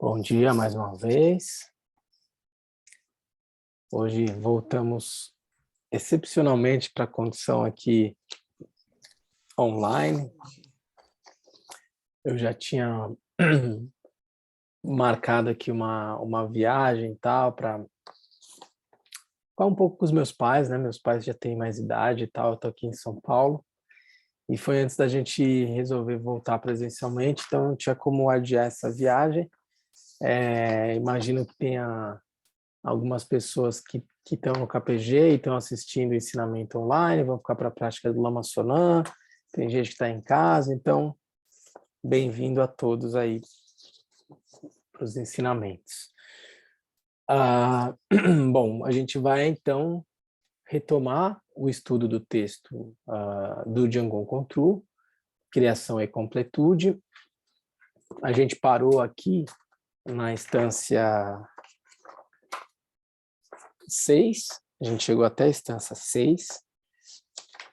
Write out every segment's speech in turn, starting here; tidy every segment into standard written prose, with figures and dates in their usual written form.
Bom dia mais uma vez. Hoje voltamos excepcionalmente para a condição aqui online. Eu já tinha marcado aqui uma viagem e tal para ficar um pouco com os meus pais, né? Meus pais já têm mais idade e tal, eu tô aqui em São Paulo. E foi antes da gente resolver voltar presencialmente, então não tinha como adiar essa viagem. Imagino que tenha algumas pessoas que estão no KPG e estão assistindo o ensinamento online, vão ficar para a prática do Lama Solan, tem gente que está em casa, então, bem-vindo a todos aí para os ensinamentos. Bom, a gente vai, então, retomar o estudo do texto do Django Control, Criação e Completude. A gente parou aqui na instância 6, a gente chegou até a instância 6,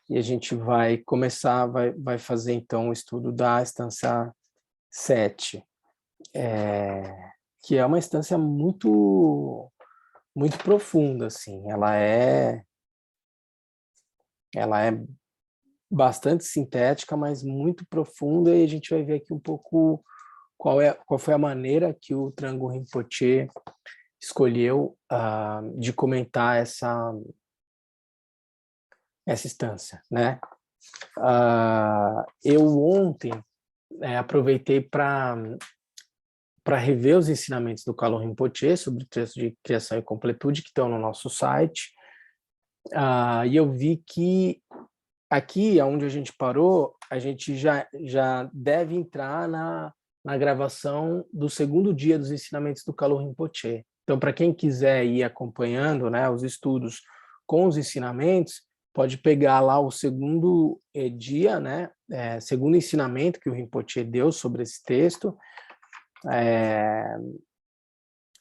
e a gente vai começar, vai fazer então o estudo da instância 7, que é uma instância muito profunda, assim, ela é bastante sintética, mas muito profunda, e a gente vai ver aqui um pouco qual foi a maneira que o Trango Rinpoche escolheu de comentar essa instância, né? Eu ontem aproveitei para rever os ensinamentos do Kalon Rinpoche sobre o texto de criação e completude que estão no nosso site, e eu vi que aqui, onde a gente parou, a gente já deve entrar na gravação do segundo dia dos ensinamentos do Kalon Rinpoche. Então, para quem quiser ir acompanhando, né, os estudos com os ensinamentos, pode pegar lá o segundo dia, né, segundo ensinamento que o Rinpoche deu sobre esse texto,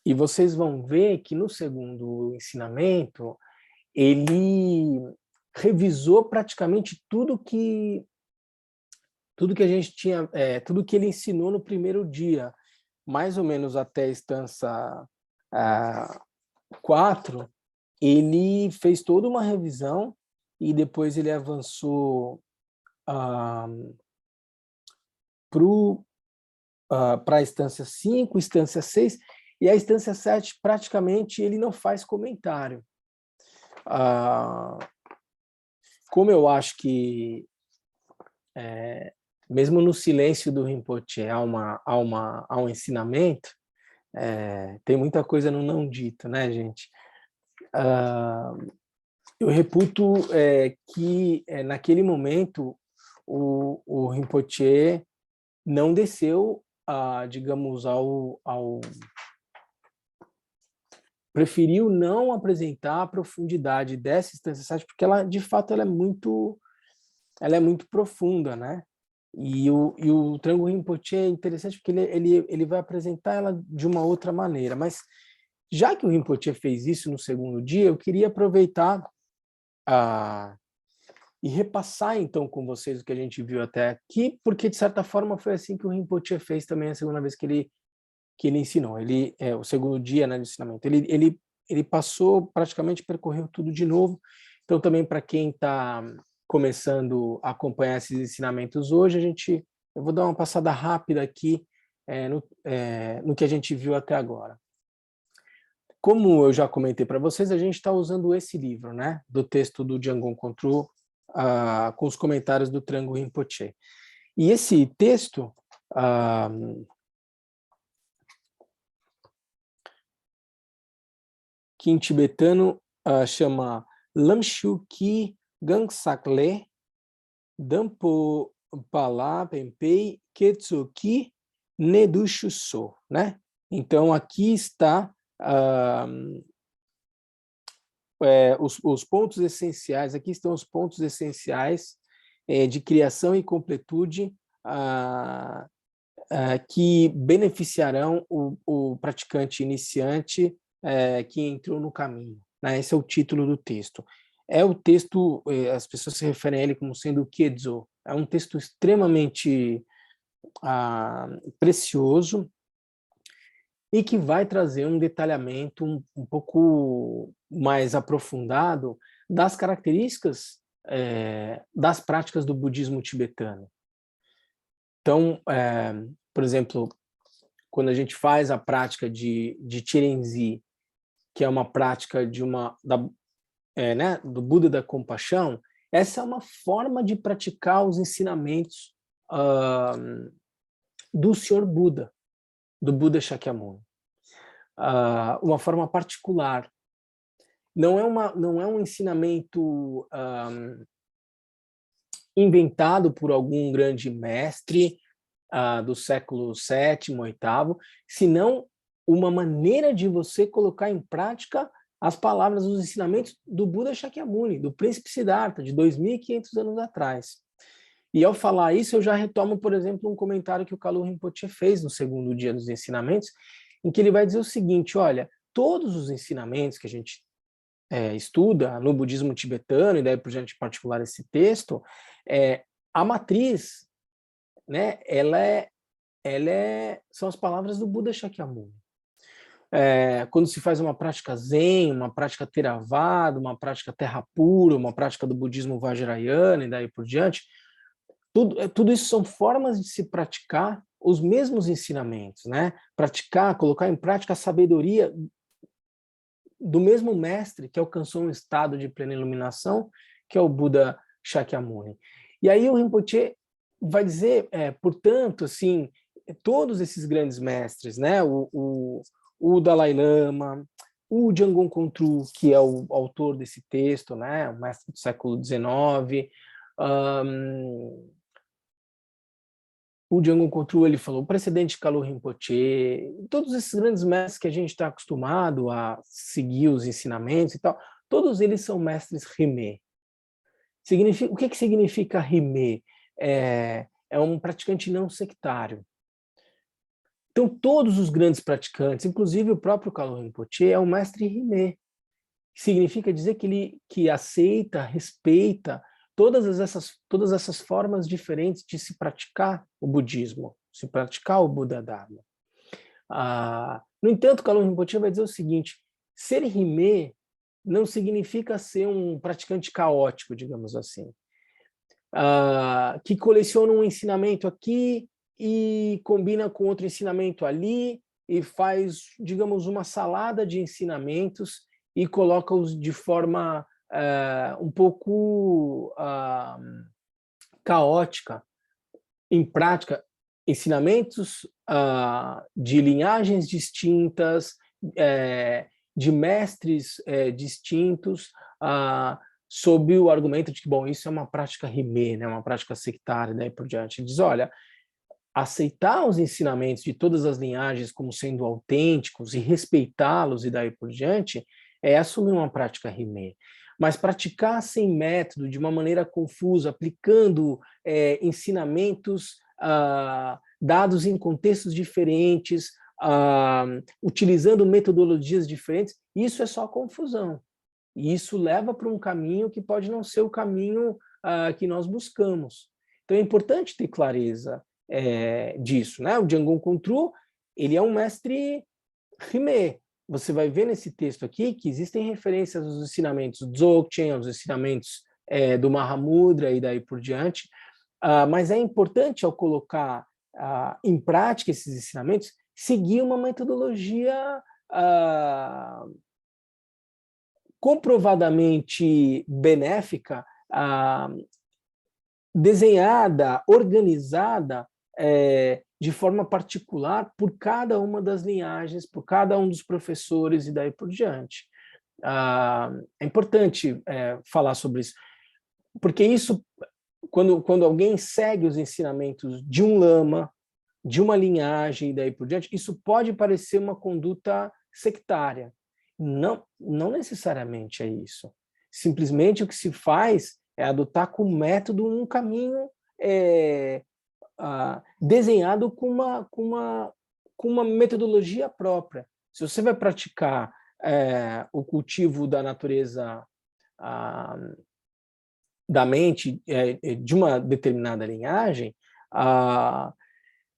e vocês vão ver que no segundo ensinamento ele revisou praticamente tudo que a gente tinha, tudo que ele ensinou no primeiro dia, mais ou menos até a instância 4, ele fez toda uma revisão e depois ele avançou para a instância 5, instância 6, e a instância 7 praticamente ele não faz comentário. Como eu acho que mesmo no silêncio do Rinpoche há um ensinamento, tem muita coisa no não dito, né, gente? Eu reputo que naquele momento o Rinpoche não desceu, digamos, preferiu não apresentar a profundidade dessa instância 7, porque ela, de fato, ela é muito profunda, né? E o Trango Rinpoche é interessante porque ele vai apresentar ela de uma outra maneira, mas já que o Rinpoche fez isso no segundo dia, eu queria aproveitar e repassar então com vocês o que a gente viu até aqui, porque de certa forma foi assim que o Rinpoche fez também a segunda vez que ele ensinou. O segundo dia, né, de ensinamento, ele passou, praticamente percorreu tudo de novo. Então também para quem está começando a acompanhar esses ensinamentos hoje, eu vou dar uma passada rápida aqui no que a gente viu até agora. Como eu já comentei para vocês, a gente está usando esse livro, né, do texto do Django Control, com os comentários do Trango Rinpoche. E esse texto, que em tibetano chama Lamshu Ki Gangsakle Dampo Pala Pempei Ketsuki Nedushu So, né? Então aqui está os pontos essenciais, aqui estão os pontos essenciais de criação e completude que beneficiarão o praticante iniciante que entrou no caminho, né? Esse é o título do texto. O texto, as pessoas se referem a ele como sendo o Kiedzo, é um texto extremamente precioso, e que vai trazer um detalhamento um pouco mais aprofundado das características das práticas do budismo tibetano. Então, por exemplo, quando a gente faz a prática de Chirenzi, que é uma prática né, do Buda da compaixão, essa é uma forma de praticar os ensinamentos do Senhor Buda, do Buda Shakyamuni. Uma forma particular. Não é um ensinamento inventado por algum grande mestre do século VII, VIII, senão uma maneira de você colocar em prática as palavras, os ensinamentos do Buda Shakyamuni, do príncipe Siddhartha, de 2.500 anos atrás. E ao falar isso, eu já retomo, por exemplo, um comentário que o Kalu Rinpoche fez no segundo dia dos ensinamentos, em que ele vai dizer o seguinte: olha, todos os ensinamentos que a gente estuda no budismo tibetano, e daí por diante, em particular esse texto, a matriz, né, são as palavras do Buda Shakyamuni. Quando se faz uma prática Zen, uma prática Theravada, uma prática Terra Pura, uma prática do budismo Vajrayana e daí por diante, tudo isso são formas de se praticar os mesmos ensinamentos, né? Praticar, colocar em prática a sabedoria do mesmo mestre que alcançou um estado de plena iluminação, que é o Buda Shakyamuni. E aí o Rinpoche vai dizer, portanto, assim, todos esses grandes mestres, né? O Dalai Lama, o Jamgon Kongtrul, que é o autor desse texto, né? O mestre do século XIX, o Jamgon Kongtrul, ele falou, o precedente Kalu Rinpoche, todos esses grandes mestres que a gente está acostumado a seguir os ensinamentos e tal, todos eles são mestres Rimé. O que significa Rimé? É um praticante não sectário. Então, todos os grandes praticantes, inclusive o próprio Kalu Rinpoche, é um mestre Rimé. Significa dizer que aceita, respeita todas essas formas diferentes de se praticar o budismo, se praticar o Buda Dharma. No entanto, Kalu Rinpoche vai dizer o seguinte: ser Rimé não significa ser um praticante caótico, digamos assim, que coleciona um ensinamento aqui e combina com outro ensinamento ali e faz, digamos, uma salada de ensinamentos e coloca-os de forma um pouco caótica em prática, ensinamentos de linhagens distintas, de mestres distintos, sob o argumento de que, bom, isso é uma prática rimé, né, uma prática sectária, daí por diante. Ele diz, olha, aceitar os ensinamentos de todas as linhagens como sendo autênticos e respeitá-los e daí por diante é assumir uma prática rimé. Mas praticar sem método, de uma maneira confusa, aplicando ensinamentos dados em contextos diferentes, utilizando metodologias diferentes, isso é só confusão. E isso leva para um caminho que pode não ser o caminho que nós buscamos. Então é importante ter clareza disso, né? O Jamgon Kongtrul, ele é um mestre Rimé. Você vai ver nesse texto aqui que existem referências aos ensinamentos Dzogchen, aos ensinamentos do Mahamudra e daí por diante, mas é importante, ao colocar em prática esses ensinamentos, seguir uma metodologia comprovadamente benéfica, desenhada, organizada de forma particular por cada uma das linhagens, por cada um dos professores e daí por diante. É importante falar sobre isso, porque isso, quando alguém segue os ensinamentos de um lama, de uma linhagem e daí por diante, isso pode parecer uma conduta sectária. Não necessariamente é isso. Simplesmente o que se faz é adotar como método um caminho desenhado com uma metodologia própria. Se você vai praticar o cultivo da natureza da mente de uma determinada linhagem,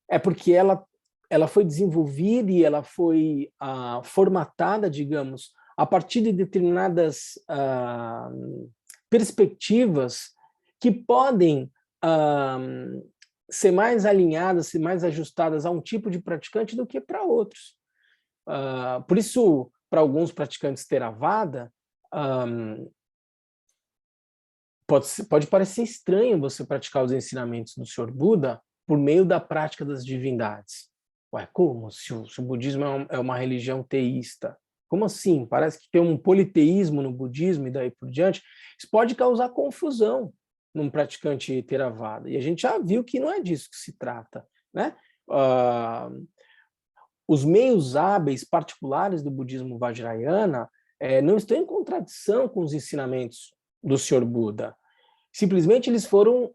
é porque ela ela foi desenvolvida e ela foi formatada, digamos, a partir de determinadas perspectivas que podem ser mais alinhadas, ser mais ajustadas a um tipo de praticante do que para outros. Por isso, para alguns praticantes Theravada, pode parecer estranho você praticar os ensinamentos do Senhor Buda por meio da prática das divindades. Ué, como? Se o budismo é uma religião teísta. Como assim? Parece que tem um politeísmo no budismo e daí por diante. Isso pode causar confusão num praticante Theravada. E a gente já viu que não é disso que se trata, né? Os meios hábeis particulares do budismo Vajrayana não estão em contradição com os ensinamentos do Senhor Buda. Simplesmente eles foram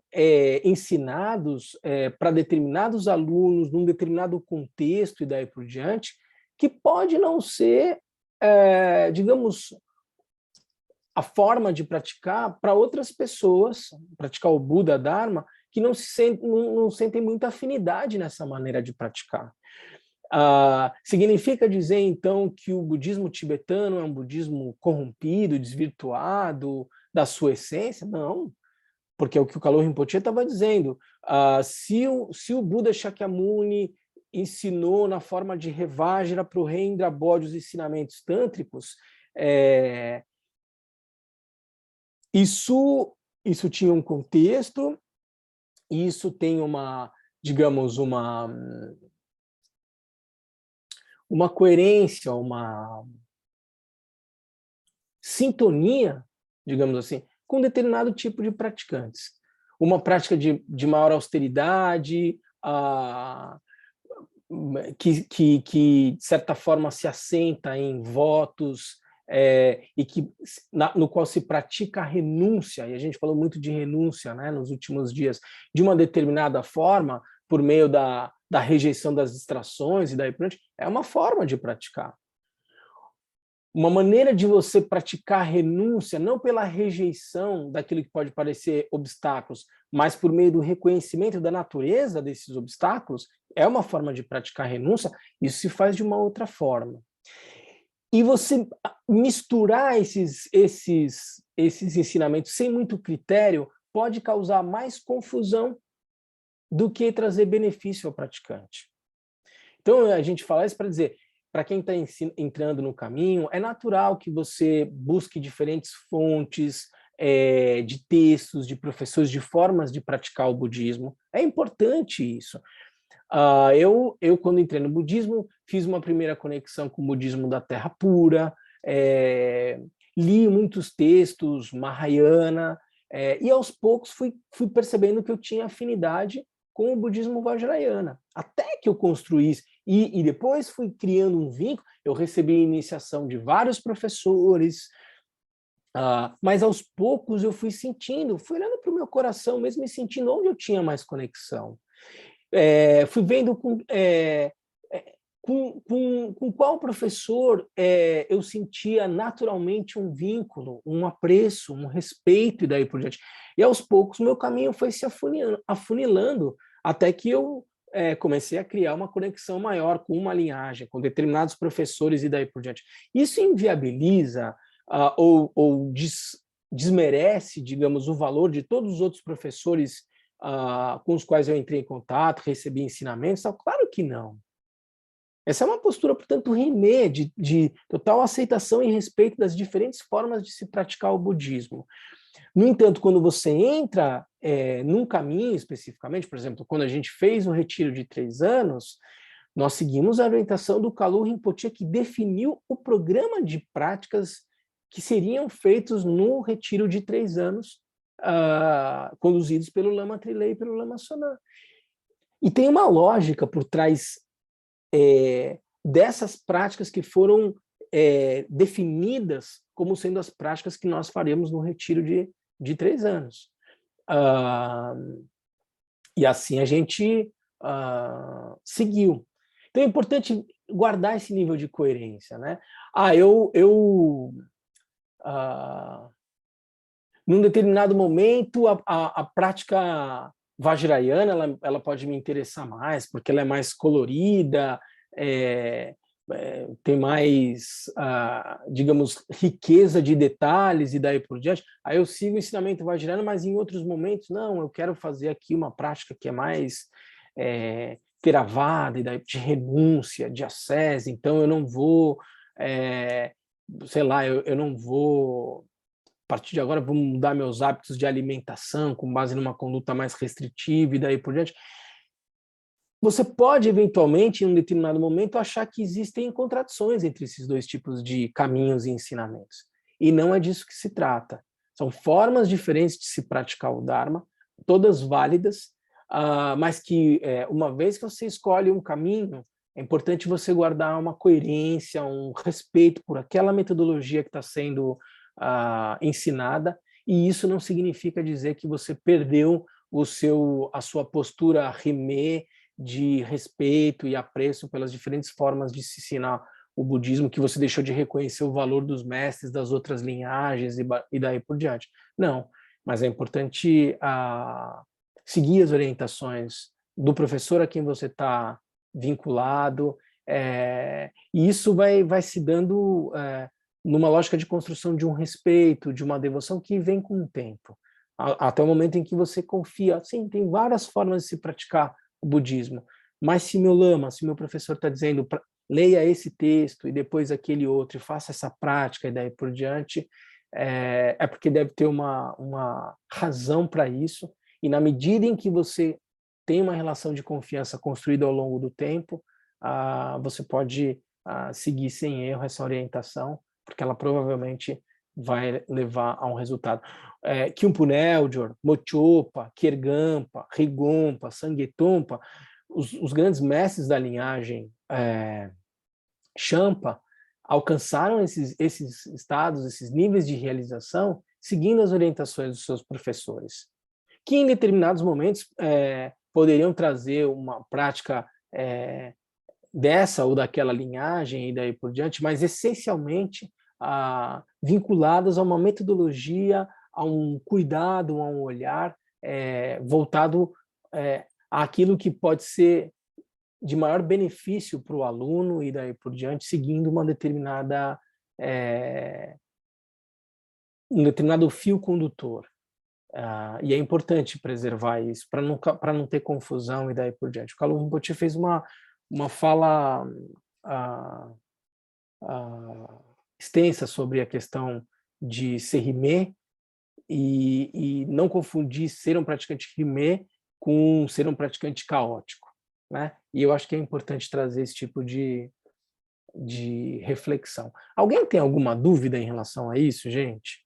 ensinados para determinados alunos, num determinado contexto e daí por diante, que pode não ser, digamos, a forma de praticar para outras pessoas, praticar o Buda Dharma, que não sentem muita afinidade nessa maneira de praticar. Significa dizer, então, que o budismo tibetano é um budismo corrompido, desvirtuado da sua essência? Não, porque é o que o Kalu Rinpoche estava dizendo. Se o Buda Shakyamuni ensinou na forma de Revajra para o rei Indrabodhi os ensinamentos tântricos, isso tinha um contexto, isso tem digamos, uma coerência, uma sintonia, digamos assim, com determinado tipo de praticantes. Uma prática de maior austeridade, que, de certa forma, se assenta em votos, e no qual se pratica a renúncia, e a gente falou muito de renúncia, né, nos últimos dias, de uma determinada forma, por meio da rejeição das distrações e daí por diante, é uma forma de praticar. Uma maneira de você praticar renúncia, não pela rejeição daquilo que pode parecer obstáculos, mas por meio do reconhecimento da natureza desses obstáculos, é uma forma de praticar renúncia, isso se faz de uma outra forma. E você misturar esses ensinamentos sem muito critério pode causar mais confusão do que trazer benefício ao praticante. Então, a gente fala isso para dizer, para quem está entrando no caminho, é natural que você busque diferentes fontes de textos, de professores, de formas de praticar o budismo. É importante isso. Eu, quando entrei no budismo, fiz uma primeira conexão com o budismo da Terra Pura, li muitos textos, Mahayana, e aos poucos fui percebendo que eu tinha afinidade com o budismo Vajrayana, até que eu construísse, e depois fui criando um vínculo, eu recebi a iniciação de vários professores, mas aos poucos eu fui sentindo, fui olhando para o meu coração mesmo e sentindo onde eu tinha mais conexão. Fui vendo com qual professor eu sentia naturalmente um vínculo, um apreço, um respeito e daí por diante. E aos poucos meu caminho foi se afunilando até que eu comecei a criar uma conexão maior com uma linhagem, com determinados professores e daí por diante. Isso inviabiliza ou desmerece, digamos, o valor de todos os outros professores com os quais eu entrei em contato, recebi ensinamentos? Claro que não. Essa é uma postura, portanto, rimê, de total aceitação e respeito das diferentes formas de se praticar o budismo. No entanto, quando você entra num caminho especificamente, por exemplo, quando a gente fez o retiro de 3 anos, nós seguimos a orientação do Kalu Rinpoche, que definiu o programa de práticas que seriam feitos no retiro de 3 anos, conduzidos pelo Lama Trilei e pelo Lama Sonan. E tem uma lógica por trás dessas práticas que foram definidas como sendo as práticas que nós faremos no retiro de 3 anos. E assim a gente seguiu. Então é importante guardar esse nível de coerência, né? Num determinado momento, a prática Vajrayana, ela pode me interessar mais, porque ela é mais colorida, tem mais, digamos, riqueza de detalhes e daí por diante. Aí eu sigo o ensinamento Vajrayana, mas em outros momentos, não, eu quero fazer aqui uma prática que é mais Theravada, e daí de renúncia, de ascese, então eu não vou, sei lá, eu não vou, a partir de agora, vou mudar meus hábitos de alimentação com base numa conduta mais restritiva e daí por diante. Você pode, eventualmente, em um determinado momento, achar que existem contradições entre esses dois tipos de caminhos e ensinamentos. E não é disso que se trata. São formas diferentes de se praticar o Dharma, todas válidas, mas que, uma vez que você escolhe um caminho, é importante você guardar uma coerência, um respeito por aquela metodologia que está sendo ensinada, e isso não significa dizer que você perdeu a sua postura rimê, de respeito e apreço pelas diferentes formas de se ensinar o budismo, que você deixou de reconhecer o valor dos mestres das outras linhagens e daí por diante. Não, mas é importante seguir as orientações do professor a quem você está vinculado, e isso vai se dando numa lógica de construção de um respeito, de uma devoção que vem com o tempo, até o momento em que você confia. Sim, tem várias formas de se praticar o budismo, mas se meu lama, se meu professor está dizendo leia esse texto e depois aquele outro e faça essa prática e daí por diante, é porque deve ter uma razão para isso, e na medida em que você tem uma relação de confiança construída ao longo do tempo, você pode seguir sem erro essa orientação, porque ela provavelmente vai levar a um resultado. Kyumpo Neljor, Mochopa, Khergampa, Rigompa, Sangetompa, os grandes mestres da linhagem Champa alcançaram esses estados, esses níveis de realização, seguindo as orientações dos seus professores, que em determinados momentos poderiam trazer uma prática dessa ou daquela linhagem e daí por diante, mas essencialmente vinculadas a uma metodologia, a um cuidado, a um olhar voltado àquilo que pode ser de maior benefício para o aluno e daí por diante, seguindo um determinado fio condutor. E é importante preservar isso, para não ter confusão e daí por diante. O Kalu Rinpoche fez uma fala extensa sobre a questão de ser rimê e não confundir ser um praticante rimê com ser um praticante caótico, né? E eu acho que é importante trazer esse tipo de reflexão. Alguém tem alguma dúvida em relação a isso, gente?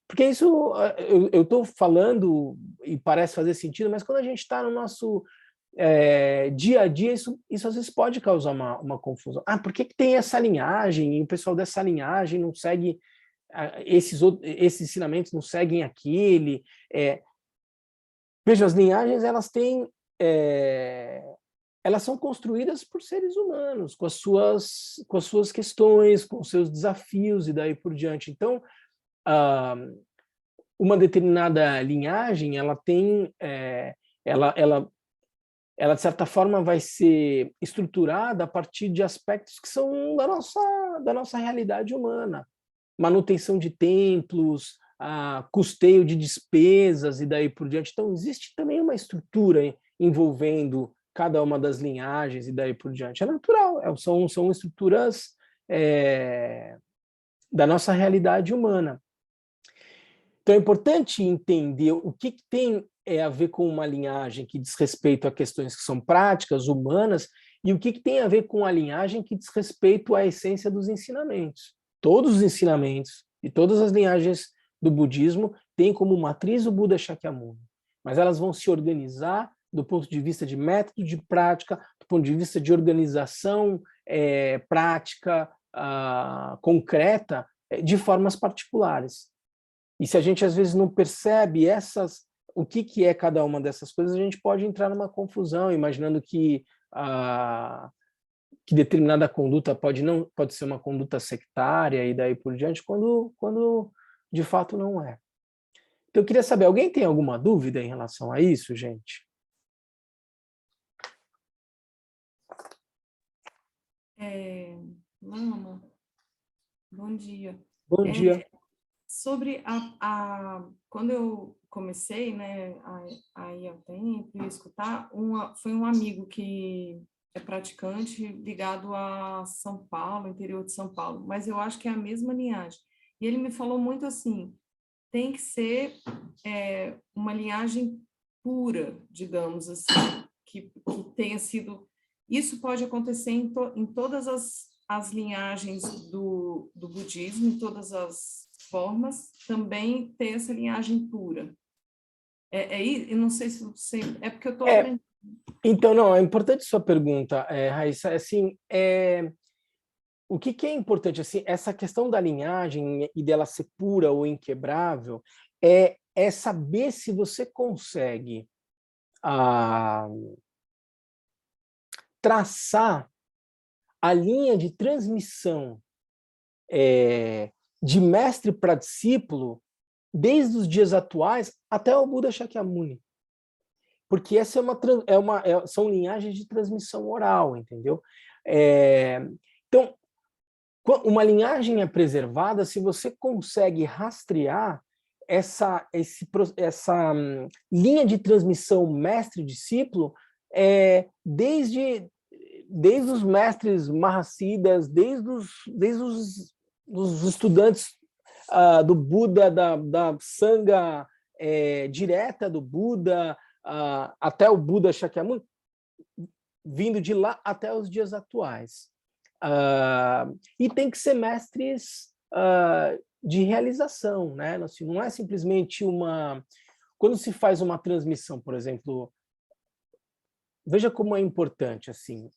Porque isso, eu estou falando e parece fazer sentido, mas quando a gente está no nosso dia a dia, isso às vezes pode causar uma confusão. Por que tem essa linhagem e o pessoal dessa linhagem não segue esses ensinamentos, não seguem aquele? Veja, as linhagens, elas são construídas por seres humanos, com as suas questões, com os seus desafios e daí por diante. Então, uma determinada linhagem, ela tem, ela de certa forma vai ser estruturada a partir de aspectos que são da nossa realidade humana. Manutenção de templos, custeio de despesas e daí por diante. Então, existe também uma estrutura envolvendo cada uma das linhagens e daí por diante. É natural, são estruturas da nossa realidade humana. Então, é importante entender o que tem a ver com uma linhagem que diz respeito a questões que são práticas, humanas, e o que tem a ver com a linhagem que diz respeito à essência dos ensinamentos. Todos os ensinamentos e todas as linhagens do budismo têm como matriz o Buda Shakyamuni, mas elas vão se organizar do ponto de vista de método de prática, do ponto de vista de organização prática, concreta, de formas particulares. E se a gente às vezes não percebe o que é cada uma dessas coisas, a gente pode entrar numa confusão, imaginando que determinada conduta pode ser uma conduta sectária e daí por diante, quando de fato não é. Então, eu queria saber, alguém tem alguma dúvida em relação a isso, gente? Lama, bom dia. Bom dia. Sobre quando eu comecei, né, a ir ao templo e escutar, foi um amigo que é praticante ligado a São Paulo, interior de São Paulo, mas eu acho que é a mesma linhagem. E ele me falou muito assim, tem que ser uma linhagem pura, digamos assim, que tenha sido... Isso pode acontecer em todas as linhagens do budismo, em todas as formas, também ter essa linhagem pura. Eu não sei se você... É porque eu estou aprendendo. Então, não, é importante sua pergunta, Raíssa, assim, o que é importante, assim, essa questão da linhagem e dela ser pura ou inquebrável, é saber se você consegue traçar a linha de transmissão de mestre para discípulo desde os dias atuais até o Buda Shakyamuni. Porque essa são linhagens de transmissão oral, entendeu? Então, uma linhagem é preservada se você consegue rastrear essa linha de transmissão mestre-discípulo desde os mestres Mahasiddhas, desde os estudantes do Buda, da Sangha direta do Buda, até o Buda Shakyamuni, vindo de lá até os dias atuais. E tem que ser mestres de realização, né? Assim, não é simplesmente uma... Quando se faz uma transmissão, por exemplo, veja como é importante, assim,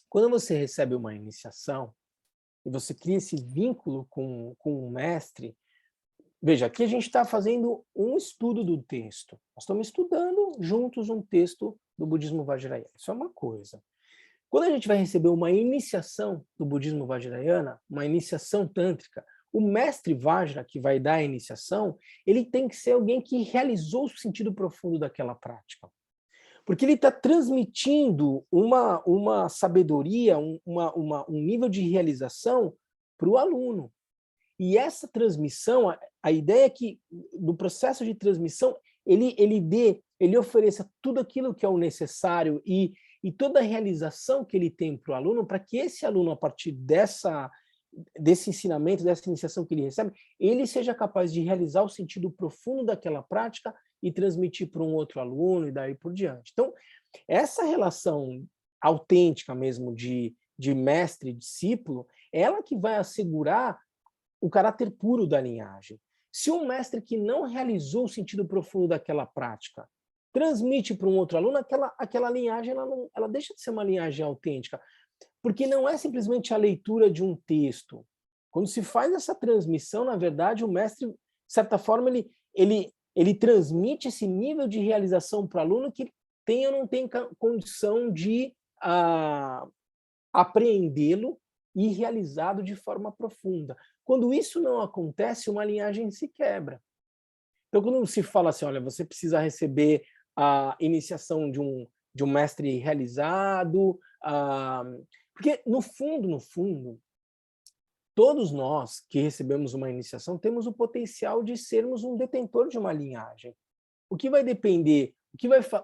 quando você recebe uma iniciação e você cria esse vínculo com o mestre, veja, aqui a gente está fazendo um estudo do texto. Nós estamos estudando juntos um texto do budismo Vajrayana. Isso é uma coisa. Quando a gente vai receber uma iniciação do budismo Vajrayana, uma iniciação tântrica, o mestre Vajra, que vai dar a iniciação, ele tem que ser alguém que realizou o sentido profundo daquela prática. Porque ele está transmitindo uma sabedoria, um nível de realização para o aluno. E essa transmissão, a ideia é que, no processo de transmissão, ele ofereça tudo aquilo que é o necessário e toda a realização que ele tem para o aluno, para que esse aluno, a partir desse ensinamento, dessa iniciação que ele recebe, ele seja capaz de realizar o sentido profundo daquela prática e transmitir para um outro aluno e daí por diante. Então, essa relação autêntica mesmo de mestre e discípulo, ela que vai assegurar o caráter puro da linhagem. Se um mestre que não realizou o sentido profundo daquela prática transmite para um outro aluno, aquela linhagem ela deixa de ser uma linhagem autêntica, porque não é simplesmente a leitura de um texto. Quando se faz essa transmissão, na verdade, o mestre, de certa forma, ele transmite esse nível de realização para o aluno que tem ou não tem condição de apreendê-lo e realizado de forma profunda. Quando isso não acontece, uma linhagem se quebra. Então, quando se fala assim, olha, você precisa receber a iniciação de um mestre realizado, porque, no fundo, todos nós que recebemos uma iniciação temos o potencial de sermos um detentor de uma linhagem. O que vai depender,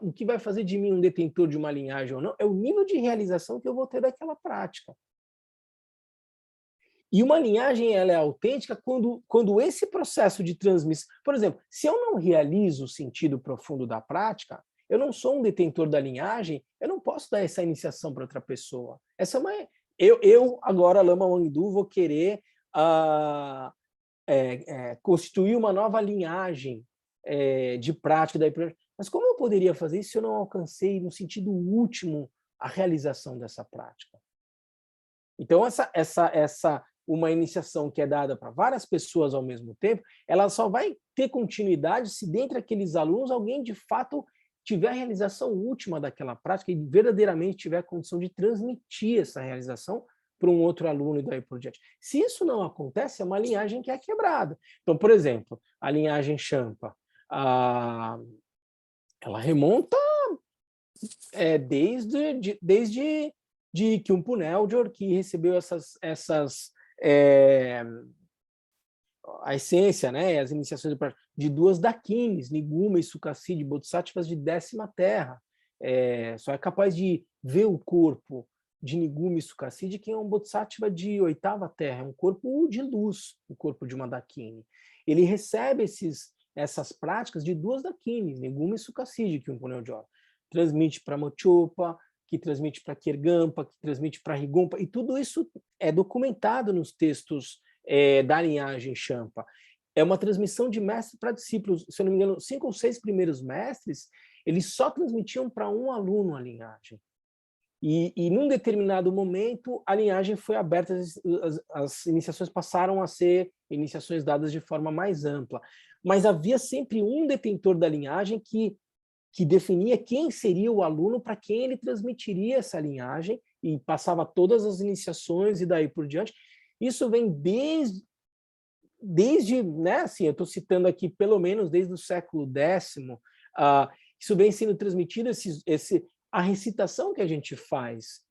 o que vai fazer de mim um detentor de uma linhagem ou não, é o nível de realização que eu vou ter daquela prática. E uma linhagem ela é autêntica quando esse processo de transmissão... Por exemplo, se eu não realizo o sentido profundo da prática, eu não sou um detentor da linhagem, eu não posso dar essa iniciação para outra pessoa. Essa é uma... Eu agora, Lama Wangdu, vou querer constituir uma nova linhagem de prática. Mas como eu poderia fazer isso se eu não alcancei, no sentido último, a realização dessa prática? Então, uma iniciação que é dada para várias pessoas ao mesmo tempo, ela só vai ter continuidade se dentre aqueles alunos alguém de fato tiver a realização última daquela prática e verdadeiramente tiver a condição de transmitir essa realização para um outro aluno e daí por diante. Se isso não acontece, é uma linhagem que é quebrada. Então, por exemplo, a linhagem Champa, ela remonta desde de que um Punel de Orqui recebeu a essência, né, as iniciações de duas Dakines, Niguma e Sukhasidi, bodhisattvas de 10ª terra. Só é capaz de ver o corpo de Niguma e Sukhasidi quem é um bodhisattva de 8ª terra, é um corpo de luz, o corpo de uma Dakini. Ele recebe essas práticas de duas Dakines, Niguma e Sukhasidi, que um Punel de Oro transmite para Mochopa, que transmite para Kirgampa, que transmite para Rigompa, e tudo isso é documentado nos textos da linhagem Champa. É uma transmissão de mestre para discípulos. Se eu não me engano, 5 ou 6 primeiros mestres, eles só transmitiam para um aluno a linhagem. E num determinado momento, a linhagem foi aberta, as iniciações passaram a ser iniciações dadas de forma mais ampla. Mas havia sempre um detentor da linhagem que definia quem seria o aluno para quem ele transmitiria essa linhagem e passava todas as iniciações e daí por diante. Isso vem desde né, assim, eu estou citando aqui pelo menos desde o século X, isso vem sendo transmitido, a recitação que a gente faz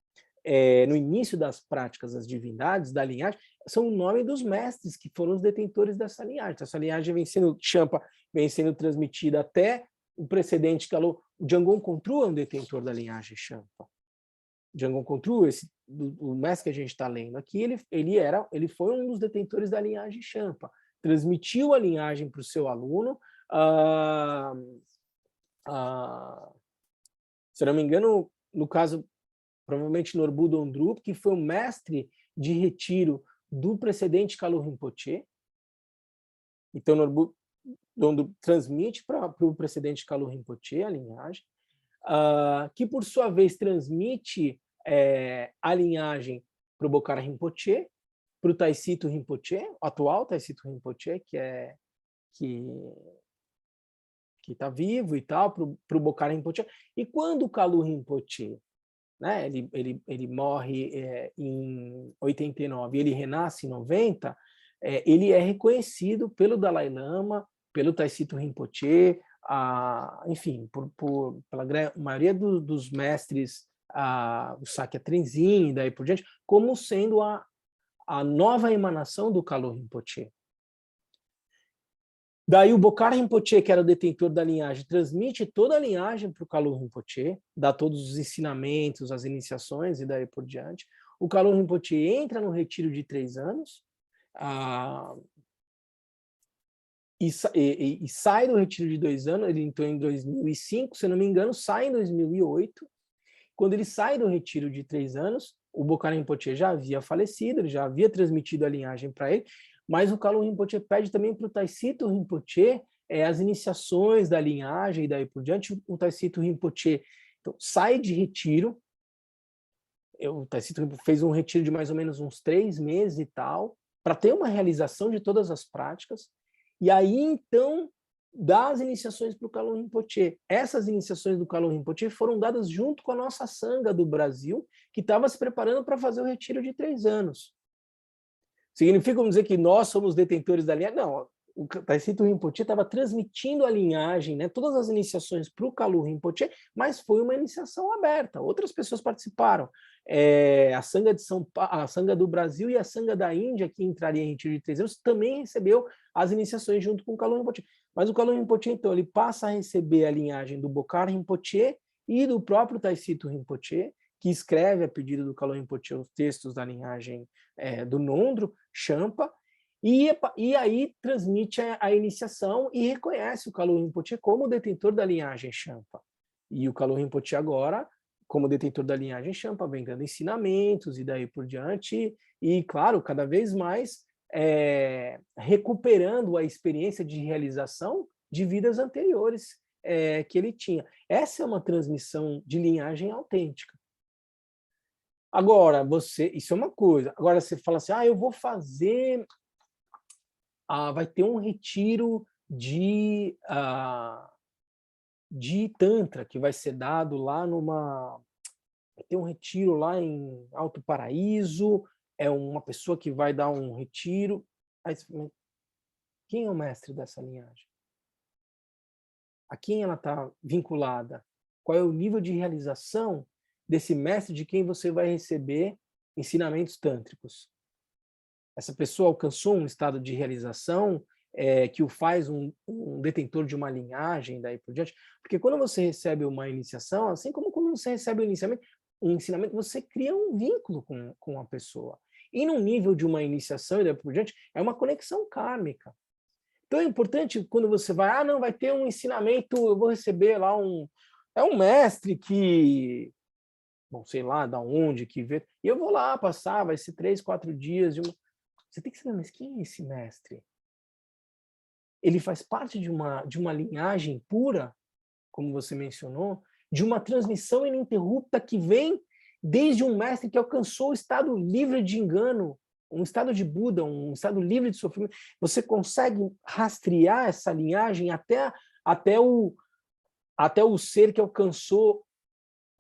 no início das práticas das divindades, da linhagem, são o nome dos mestres que foram os detentores dessa linhagem. Então, essa linhagem Champa vem sendo transmitida até o precedente Kalô. O Jamgon Kongtrul é um detentor da linhagem Champa. Jamgon Kongtrul, o mestre que a gente está lendo aqui, ele foi um dos detentores da linhagem Champa. Transmitiu a linhagem para o seu aluno. Se não me engano, no caso, provavelmente Norbu Dondrup, que foi o mestre de retiro do precedente Kalô Rinpoche. Então, Norbu Dondrup transmite para o precedente Kalô Rinpoche a linhagem, que, por sua vez, transmite a linhagem para o Bocara Rinpoche, para o Taisito Rinpoche, o atual Taisito Rinpoche, que está vivo e tal, para o Bocara Rinpoche. E quando o Kalô Rinpoche, né, ele morre em 89 e ele renasce em 90, ele é reconhecido pelo Dalai Lama, pelo Taisito Rinpoche, enfim, pela maioria dos mestres, o Sakya Tenzin e daí por diante, como sendo a nova emanação do Kalô Rinpoche. Daí o Bocara Rinpoche, que era o detentor da linhagem, transmite toda a linhagem para o Kalô Rinpoche, dá todos os ensinamentos, as iniciações e daí por diante. O Kalô Rinpoche entra no retiro de 3 anos e sai do retiro de 2 anos. Ele entrou em 2005, se não me engano, sai em 2008. Quando ele sai do retiro de 3 anos, o Bocara Rinpoche já havia falecido, ele já havia transmitido a linhagem para ele, mas o Kalô Rinpoche pede também para o Taisito Rinpoche as iniciações da linhagem e daí por diante. O Taisito Rinpoche então, sai de retiro. O Taisito Rinpoche fez um retiro de mais ou menos uns 3 meses e tal, para ter uma realização de todas as práticas. E aí, então, dá as iniciações para o Kalô Rinpoche. Essas iniciações do Kalô Rinpoche foram dadas junto com a nossa Sangha do Brasil, que estava se preparando para fazer o retiro de 3 anos. Significa dizer que nós somos detentores da linhagem? Não, o Taisito Rinpoche estava transmitindo a linhagem, né, todas as iniciações para o Kalô Rinpoche, mas foi uma iniciação aberta, outras pessoas participaram. A Sangha a Sangha do Brasil e a Sangha da Índia, que entraria em retiro de 3 anos, também recebeu as iniciações junto com o Kalô Rinpoche. Mas o Kalô Rinpoche, então, ele passa a receber a linhagem do Bocara Rinpoche e do próprio Taisito Rinpoche, que escreve a pedido do Kalô Rinpoche os textos da linhagem do Nondro, Champa, e aí transmite a iniciação e reconhece o Kalô Rinpoche como detentor da linhagem Champa. E o Kalô Rinpoche agora, como detentor da linhagem Champa, vem dando ensinamentos e daí por diante, e claro, cada vez mais recuperando a experiência de realização de vidas anteriores que ele tinha. Essa é uma transmissão de linhagem autêntica. Agora, isso é uma coisa. Agora você fala assim, eu vou fazer, vai ter um retiro de Tantra que vai ser dado lá vai ter um retiro lá em Alto Paraíso, é uma pessoa que vai dar um retiro. Aí, quem é o mestre dessa linhagem? A quem ela está vinculada? Qual é o nível de realização desse mestre de quem você vai receber ensinamentos tântricos? Essa pessoa alcançou um estado de realização que o faz um detentor de uma linhagem, daí por diante? Porque quando você recebe uma iniciação, assim como quando você recebe um ensinamento, você cria um vínculo com a pessoa. E no nível de uma iniciação e daí por diante, é uma conexão kármica. Então é importante quando você vai, não, vai ter um ensinamento, eu vou receber lá é um mestre que, bom, sei lá, da onde, que vê, e eu vou lá passar, vai ser 3, 4 dias Você tem que saber, mas quem é esse mestre? Ele faz parte de uma linhagem pura, como você mencionou, de uma transmissão ininterrupta que vem desde um mestre que alcançou o estado livre de engano, um estado de Buda, um estado livre de sofrimento. Você consegue rastrear essa linhagem até o ser que alcançou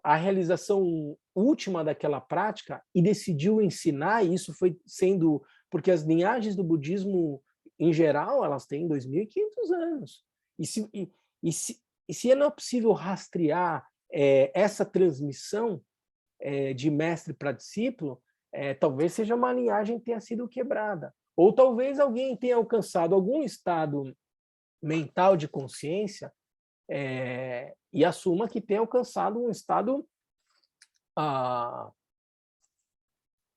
a realização última daquela prática e decidiu ensinar, e isso foi sendo... Porque as linhagens do budismo, em geral, elas têm 2.500 anos. E se não é possível rastrear essa transmissão de mestre para discípulo, talvez seja uma linhagem que tenha sido quebrada. Ou talvez alguém tenha alcançado algum estado mental de consciência e assuma que tenha alcançado um estado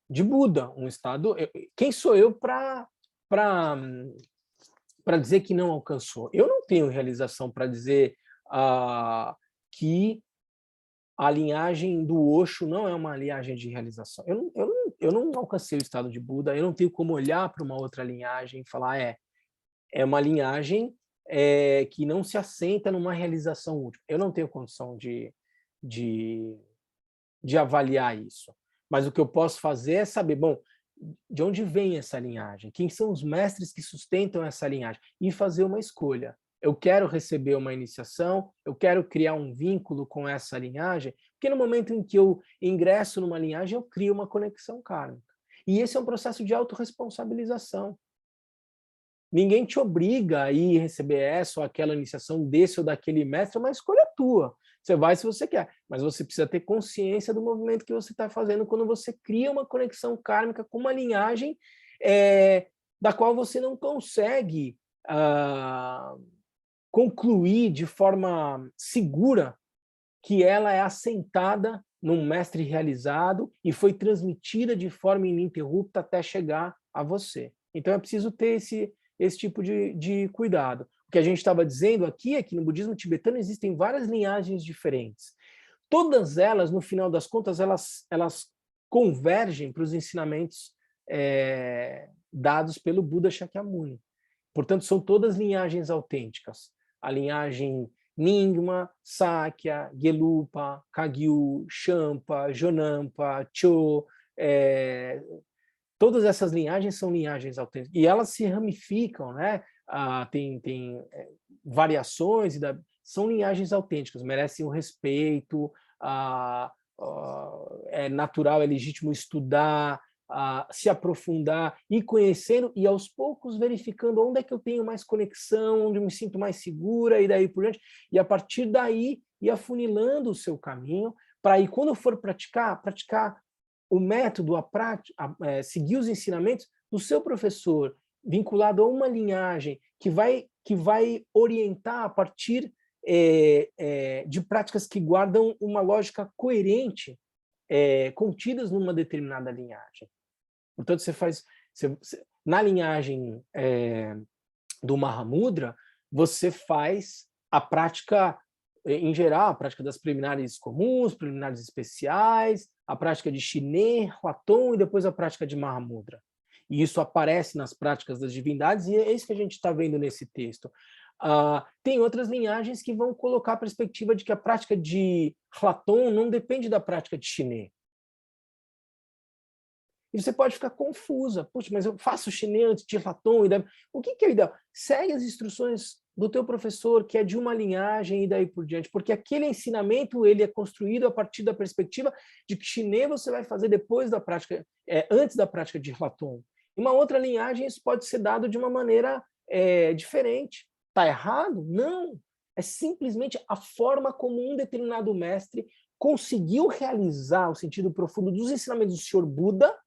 de Buda, um estado... Quem sou eu para dizer que não alcançou? Eu não tenho realização para dizer que a linhagem do Osho não é uma linhagem de realização. Eu não alcancei o estado de Buda, eu não tenho como olhar para uma outra linhagem e falar, é uma linhagem que não se assenta numa realização última. Eu não tenho condição de avaliar isso. Mas o que eu posso fazer é saber, bom, de onde vem essa linhagem? Quem são os mestres que sustentam essa linhagem? E fazer uma escolha. Eu quero receber uma iniciação, eu quero criar um vínculo com essa linhagem, porque no momento em que eu ingresso numa linhagem, eu crio uma conexão kármica. E esse é um processo de autorresponsabilização. Ninguém te obriga a ir receber essa ou aquela iniciação desse ou daquele mestre, é uma escolha tua. Você vai se você quer, mas você precisa ter consciência do movimento que você está fazendo quando você cria uma conexão kármica com uma linhagem da qual você não consegue concluir de forma segura que ela é assentada num mestre realizado e foi transmitida de forma ininterrupta até chegar a você. Então é preciso ter esse tipo de cuidado. O que a gente estava dizendo aqui é que no budismo tibetano existem várias linhagens diferentes. Todas elas, no final das contas, elas convergem para os ensinamentos dados pelo Buda Shakyamuni. Portanto, são todas linhagens autênticas. A linhagem Nyingma, Sakya, Gelupa, Kagyu, Champa, Jonampa, Cho, todas essas linhagens são linhagens autênticas. E elas se ramificam, né? Tem variações, são linhagens autênticas, merecem o respeito, é natural, é legítimo estudar, se aprofundar, ir conhecendo e aos poucos verificando onde é que eu tenho mais conexão, onde eu me sinto mais segura e daí por diante. E a partir daí ir afunilando o seu caminho para aí, quando eu for praticar o método, a prática, seguir os ensinamentos do seu professor, vinculado a uma linhagem que vai orientar a partir de práticas que guardam uma lógica coerente, contidas numa determinada linhagem. Portanto, na linhagem do Mahamudra, você faz a prática, em geral, a prática das preliminares comuns, preliminares especiais, a prática de Shiné, Hwaton e depois a prática de Mahamudra. E isso aparece nas práticas das divindades, e é isso que a gente está vendo nesse texto. Tem outras linhagens que vão colocar a perspectiva de que a prática de Hwaton não depende da prática de Shiné. E você pode ficar confusa. Puxa, mas eu faço Shiné antes de Hwaton. O que é o ideal? Segue as instruções do teu professor, que é de uma linhagem e daí por diante, porque aquele ensinamento ele é construído a partir da perspectiva de que chinês você vai fazer depois da prática, antes da prática de Latom. Em uma outra linhagem, isso pode ser dado de uma maneira diferente. Está errado? Não. É simplesmente a forma como um determinado mestre conseguiu realizar o sentido profundo dos ensinamentos do Senhor Buda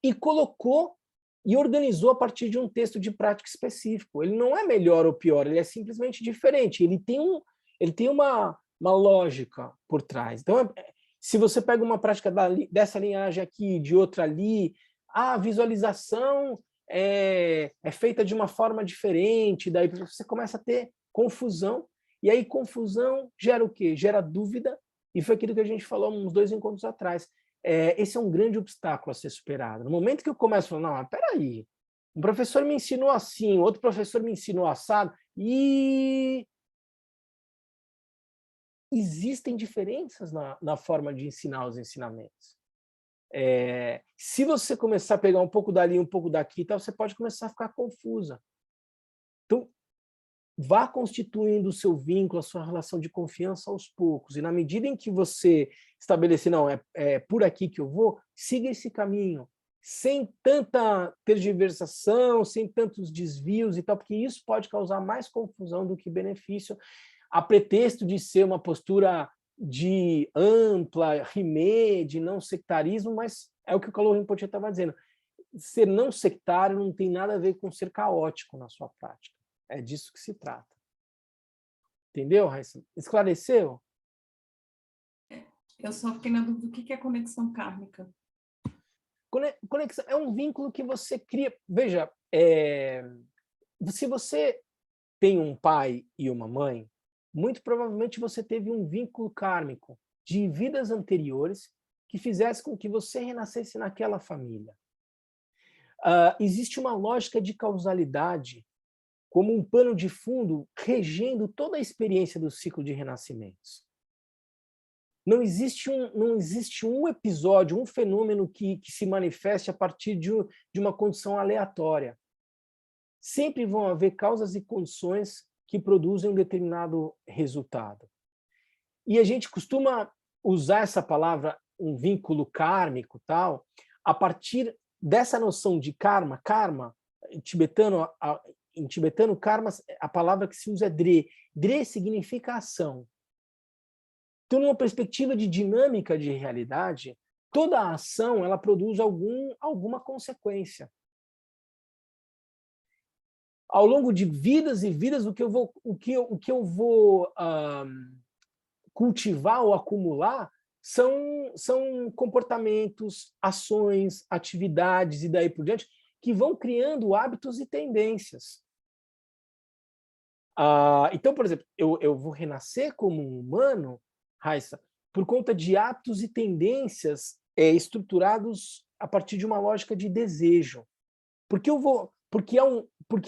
e colocou e organizou a partir de um texto de prática específico. Ele não é melhor ou pior, ele é simplesmente diferente. Ele tem uma lógica por trás. Então, se você pega uma prática dessa linhagem aqui, de outra ali, a visualização é feita de uma forma diferente, daí você começa a ter confusão, e aí confusão gera o quê? Gera dúvida, e foi aquilo que a gente falou uns 2 encontros atrás. Esse é um grande obstáculo a ser superado. No momento que eu começo a falar, não, mas peraí, um professor me ensinou assim, outro professor me ensinou assado, e existem diferenças na forma de ensinar os ensinamentos. Se você começar a pegar um pouco dali, um pouco daqui, tal, você pode começar a ficar confusa. Então, vá constituindo o seu vínculo, a sua relação de confiança aos poucos. E na medida em que você estabelecer, não, é por aqui que eu vou, siga esse caminho, sem tanta tergiversação, sem tantos desvios e tal, porque isso pode causar mais confusão do que benefício, a pretexto de ser uma postura de ampla, rimê, de não sectarismo, mas é o que o Kalo Rinpoche estava dizendo. Ser não sectário não tem nada a ver com ser caótico na sua prática. É disso que se trata. Entendeu, Raíssa? Esclareceu? Eu só fiquei na dúvida do que é conexão kármica. Conexão é um vínculo que você cria. Veja, se você tem um pai e uma mãe, muito provavelmente você teve um vínculo kármico de vidas anteriores que fizesse com que você renascesse naquela família. Existe uma lógica de causalidade como um pano de fundo regendo toda a experiência do ciclo de renascimentos. Não existe um episódio, um fenômeno que se manifeste a partir de uma condição aleatória. Sempre vão haver causas e condições que produzem um determinado resultado. E a gente costuma usar essa palavra, um vínculo kármico, tal, a partir dessa noção de karma. Karma, em tibetano, karma, a palavra que se usa é dre. Dre significa ação. Então, numa perspectiva de dinâmica de realidade, toda a ação ela produz alguma consequência. Ao longo de vidas e vidas, o que eu vou cultivar ou acumular são comportamentos, ações, atividades e daí por diante, que vão criando hábitos e tendências. Então, por exemplo, eu vou renascer como um humano, Raíssa, por conta de hábitos e tendências estruturados a partir de uma lógica de desejo. Porque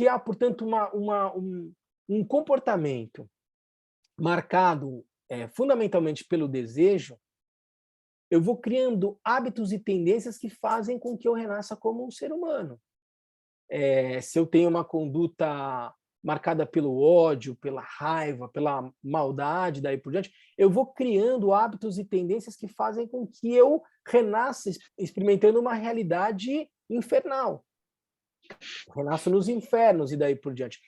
há, portanto, um comportamento marcado fundamentalmente pelo desejo, eu vou criando hábitos e tendências que fazem com que eu renasça como um ser humano. Se eu tenho uma conduta marcada pelo ódio, pela raiva, pela maldade, daí por diante, eu vou criando hábitos e tendências que fazem com que eu renasça experimentando uma realidade infernal. Eu renasço nos infernos e daí por diante.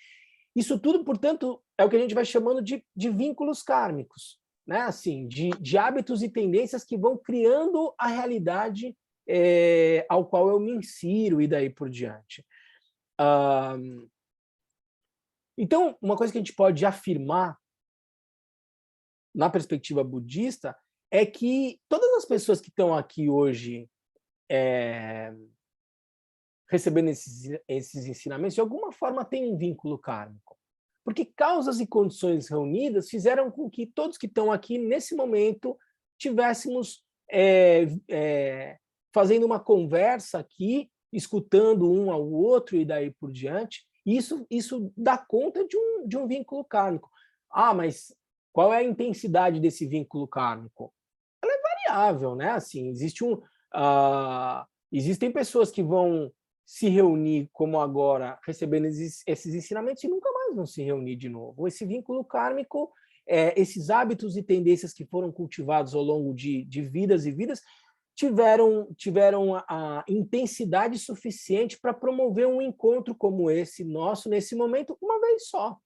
Isso tudo, portanto, é o que a gente vai chamando de vínculos kármicos, né? Assim, de hábitos e tendências que vão criando a realidade ao qual eu me insiro e daí por diante. Então, uma coisa que a gente pode afirmar na perspectiva budista é que todas as pessoas que estão aqui hoje recebendo esses ensinamentos, de alguma forma têm um vínculo kármico. Porque causas e condições reunidas fizeram com que todos que estão aqui, nesse momento, tivéssemos fazendo uma conversa aqui, escutando um ao outro e daí por diante. Isso dá conta de um vínculo kármico. Mas qual é a intensidade desse vínculo kármico? Ela é variável, né? Assim, existem pessoas que vão se reunir como agora, recebendo esses ensinamentos, e nunca mais vão se reunir de novo. Esse vínculo kármico, esses hábitos e tendências que foram cultivados ao longo de vidas e vidas, tiveram a intensidade suficiente para promover um encontro como esse nosso, nesse momento, uma vez só.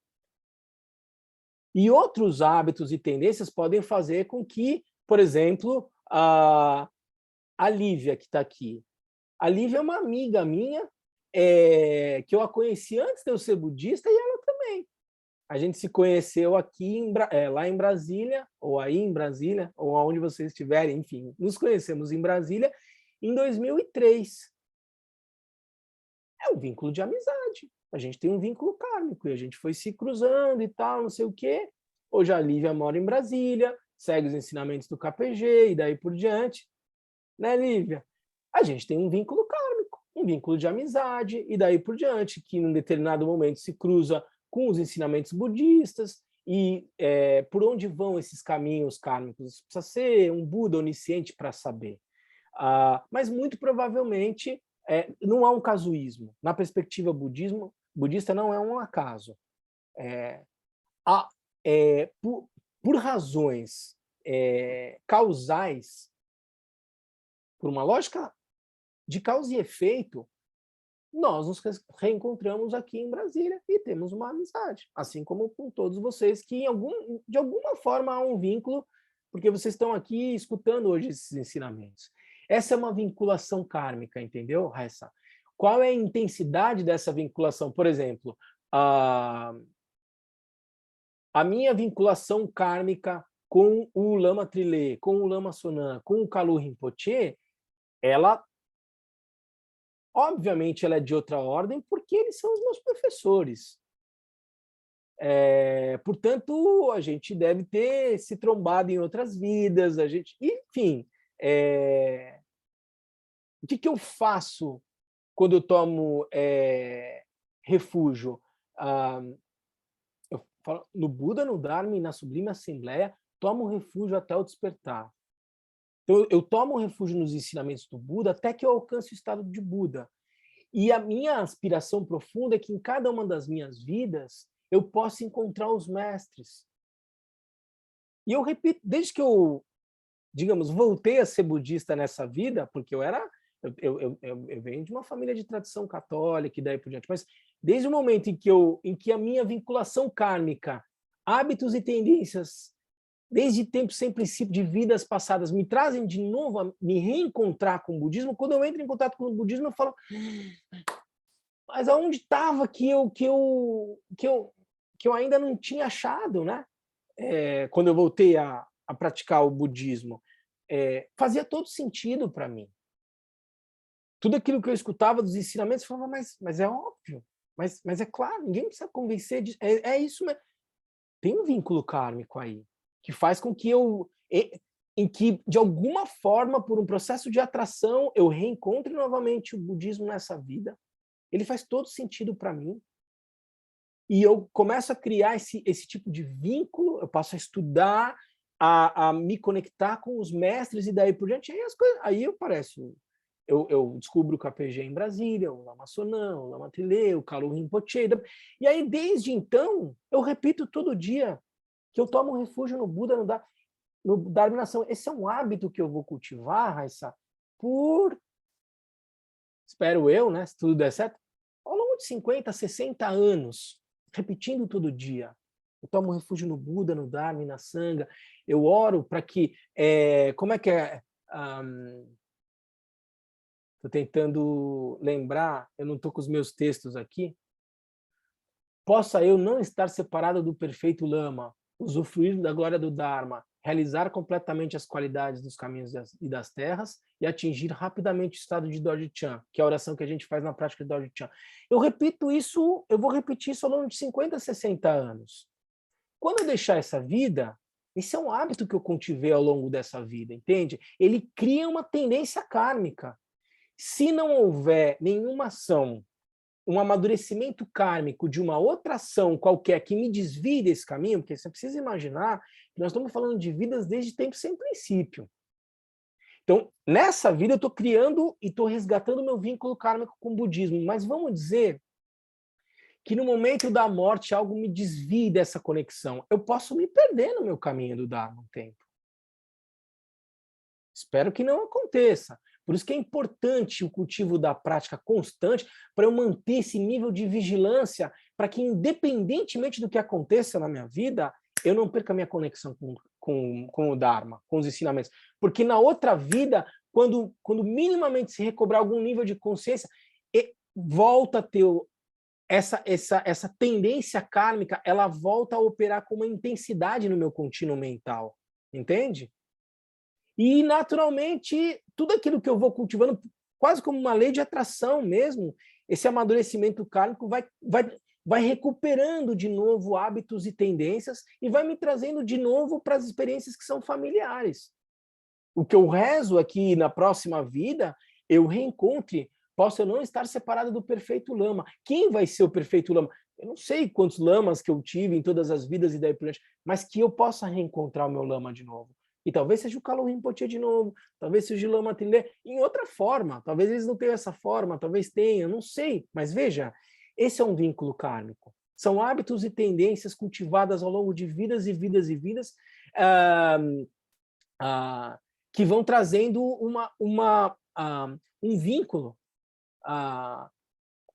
E outros hábitos e tendências podem fazer com que, por exemplo, a Lívia, que está aqui. A Lívia é uma amiga minha, que eu a conheci antes de eu ser budista, e ela também. A gente se conheceu aqui, lá em Brasília, ou aí em Brasília, ou aonde vocês estiverem, enfim, nos conhecemos em Brasília em 2003. É um vínculo de amizade. A gente tem um vínculo kármico, e a gente foi se cruzando e tal, não sei o quê. Hoje a Lívia mora em Brasília, segue os ensinamentos do KPG e daí por diante. Né, Lívia? A gente tem um vínculo kármico, um vínculo de amizade e daí por diante, que em um determinado momento se cruza com os ensinamentos budistas. E por onde vão esses caminhos kármicos? Precisa ser um Buda onisciente para saber. Mas muito provavelmente não há um casuísmo. Na perspectiva budista não é um acaso. Por razões causais, por uma lógica de causa e efeito, nós nos reencontramos aqui em Brasília e temos uma amizade, assim como com todos vocês, que de alguma forma há um vínculo, porque vocês estão aqui escutando hoje esses ensinamentos. Essa é uma vinculação kármica, entendeu, Raissa? Qual é a intensidade dessa vinculação? Por exemplo, a minha vinculação kármica com o Lama Trilê, com o Lama Sonan, com o Kalu Rinpoche, ela, obviamente, ela é de outra ordem, porque eles são os meus professores. Portanto, a gente deve ter se trombado em outras vidas, enfim. O que eu faço quando eu tomo refúgio? Eu falo, no Buda, no Dharma e na Sublime Assembleia, tomo refúgio até o despertar. Então, eu tomo refúgio nos ensinamentos do Buda até que eu alcance o estado de Buda. E a minha aspiração profunda é que em cada uma das minhas vidas eu possa encontrar os mestres. E eu repito, desde que eu, digamos, voltei a ser budista nessa vida, porque eu venho de uma família de tradição católica e daí por diante, mas desde o momento em que a minha vinculação kármica, hábitos e tendências, desde tempos sem princípio de vidas passadas, me trazem de novo a me reencontrar com o budismo, quando eu entro em contato com o budismo, eu falo, mas aonde estava que eu ainda não tinha achado, né? Quando eu voltei a praticar o budismo, fazia todo sentido para mim. Tudo aquilo que eu escutava dos ensinamentos, eu falava, mas é óbvio, mas é claro, ninguém precisa convencer disso, é isso mesmo. Tem um vínculo kármico aí, que faz com que em que, de alguma forma, por um processo de atração, eu reencontre novamente o budismo nessa vida. Ele faz todo sentido para mim. E eu começo a criar esse tipo de vínculo, eu passo a estudar, a me conectar com os mestres e daí por diante. Aí eu descubro o KPG em Brasília, o Lama Sonan, o Lama Trilê, o Kalu Rinpoche. E aí, desde então, eu repito todo dia que eu tomo refúgio no Buda, no Dharma e Nação. Esse é um hábito que eu vou cultivar, Raissa, espero eu, né, se tudo der certo, ao longo de 50, 60 anos, repetindo todo dia. Eu tomo refúgio no Buda, no Dharma e na Sangha. Eu oro para que... como é que é? Estou tentando lembrar, eu não estou com os meus textos aqui. Possa eu não estar separado do perfeito Lama, usufruir da glória do Dharma, realizar completamente as qualidades dos caminhos e das terras e atingir rapidamente o estado de Dorje-chan, que é a oração que a gente faz na prática de Dorje-chan. Eu vou repetir isso ao longo de 50, 60 anos. Quando eu deixar essa vida, esse é um hábito que eu cultivei ao longo dessa vida, entende? Ele cria uma tendência kármica. Se não houver nenhuma ação, um amadurecimento kármico de uma outra ação qualquer que me desvie desse caminho, porque você precisa imaginar que nós estamos falando de vidas desde tempo sem princípio. Então, nessa vida eu estou criando e estou resgatando meu vínculo kármico com o budismo, mas vamos dizer que no momento da morte algo me desvie dessa conexão. Eu posso me perder no meu caminho do Dharma um tempo. Espero que não aconteça. Por isso que é importante o cultivo da prática constante para eu manter esse nível de vigilância, para que, independentemente do que aconteça na minha vida, eu não perca a minha conexão com o Dharma, com os ensinamentos. Porque na outra vida, quando minimamente se recobrar algum nível de consciência, volta a ter essa tendência kármica, ela volta a operar com uma intensidade no meu contínuo mental. Entende? E, naturalmente, tudo aquilo que eu vou cultivando, quase como uma lei de atração mesmo, esse amadurecimento kármico vai recuperando de novo hábitos e tendências e vai me trazendo de novo para as experiências que são familiares. O que eu rezo é que na próxima vida eu reencontre, possa eu não estar separado do perfeito lama. Quem vai ser o perfeito lama? Eu não sei quantos lamas que eu tive em todas as vidas e daí por diante, mas que eu possa reencontrar o meu lama de novo. E talvez seja o Kalu Rinpoche de novo, talvez seja o Lama Trilé em outra forma, talvez eles não tenham essa forma, talvez tenham, não sei. Mas veja, esse é um vínculo kármico. São hábitos e tendências cultivadas ao longo de vidas e vidas e vidas, que vão trazendo um vínculo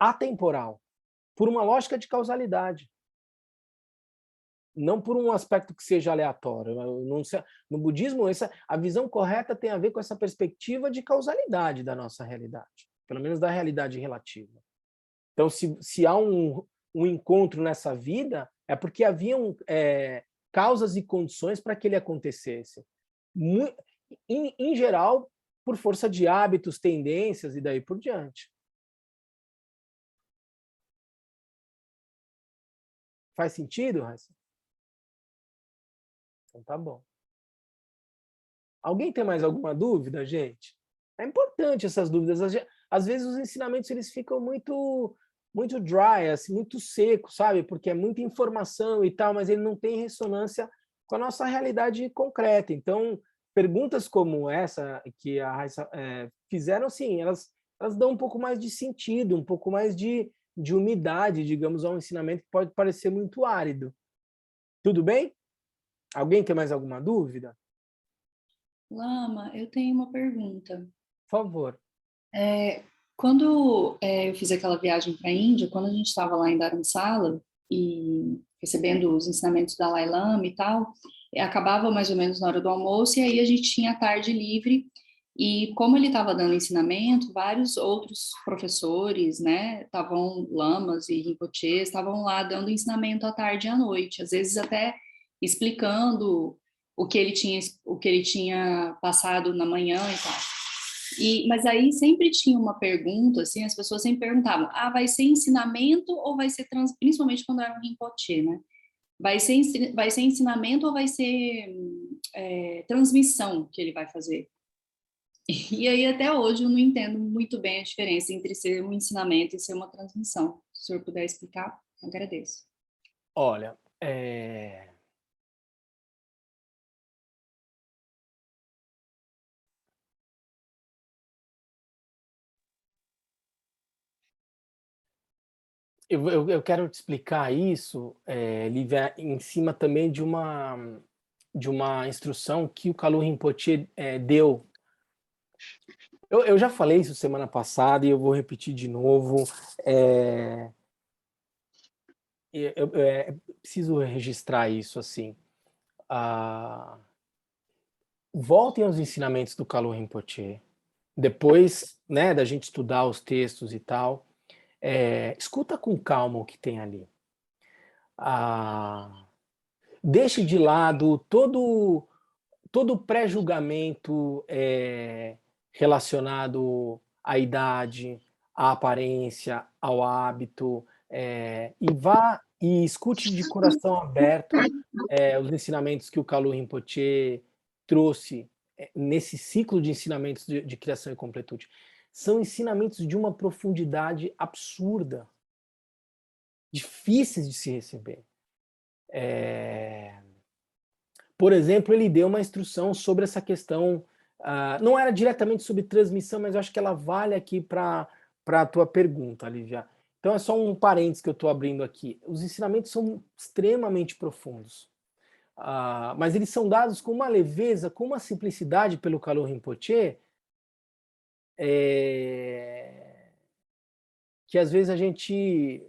atemporal, por uma lógica de causalidade. Não por um aspecto que seja aleatório. No budismo, a visão correta tem a ver com essa perspectiva de causalidade da nossa realidade, pelo menos da realidade relativa. Então, se há um encontro nessa vida, é porque haviam causas e condições para que ele acontecesse. Em geral, por força de hábitos, tendências e daí por diante. Faz sentido, Raíssa? Então tá bom. Alguém tem mais alguma dúvida, gente? É importante essas dúvidas. Às vezes os ensinamentos eles ficam muito dry, assim, muito secos, sabe? Porque é muita informação e tal, mas ele não tem ressonância com a nossa realidade concreta. Então, perguntas como essa que a Raíssa fizeram, sim, elas dão um pouco mais de sentido, um pouco mais de umidade, digamos, ao ensinamento que pode parecer muito árido. Tudo bem? Alguém tem mais alguma dúvida? Lama, eu tenho uma pergunta. Por favor. Quando eu fiz aquela viagem para a Índia, quando a gente estava lá em Dharamsala e recebendo os ensinamentos da Dalai Lama e tal, acabava mais ou menos na hora do almoço e aí a gente tinha a tarde livre e como ele estava dando ensinamento, vários outros professores, né, estavam lamas e rinpoches, estavam lá dando ensinamento à tarde e à noite, às vezes até explicando o que ele tinha passado na manhã e tal. Mas aí sempre tinha uma pergunta, assim, as pessoas sempre perguntavam, vai ser ensinamento ou vai ser, principalmente quando era um Rinpoche, né? Vai ser ensinamento ou vai ser transmissão que ele vai fazer? E aí até hoje eu não entendo muito bem a diferença entre ser um ensinamento e ser uma transmissão. Se o senhor puder explicar, agradeço. Olha, eu quero te explicar isso, Lívia, em cima também de uma instrução que o Kalu Rinpoche deu. Eu já falei isso semana passada e eu vou repetir de novo. Eu preciso registrar isso assim. Voltem aos ensinamentos do Kalu Rinpoche. Depois, né, da gente estudar os textos e tal, escuta com calma o que tem ali. Deixe de lado todo pré-julgamento relacionado à idade, à aparência, ao hábito, e vá e escute de coração aberto os ensinamentos que o Kalu Rinpoche trouxe nesse ciclo de ensinamentos de criação e completude. São ensinamentos de uma profundidade absurda, difíceis de se receber. Por exemplo, ele deu uma instrução sobre essa questão Não era diretamente sobre transmissão, mas eu acho que ela vale aqui para a tua pergunta, Lívia. Então é só um parênteses que eu estou abrindo aqui. Os ensinamentos são extremamente profundos, mas eles são dados com uma leveza, com uma simplicidade pelo Kalu Rinpoche, que às vezes a gente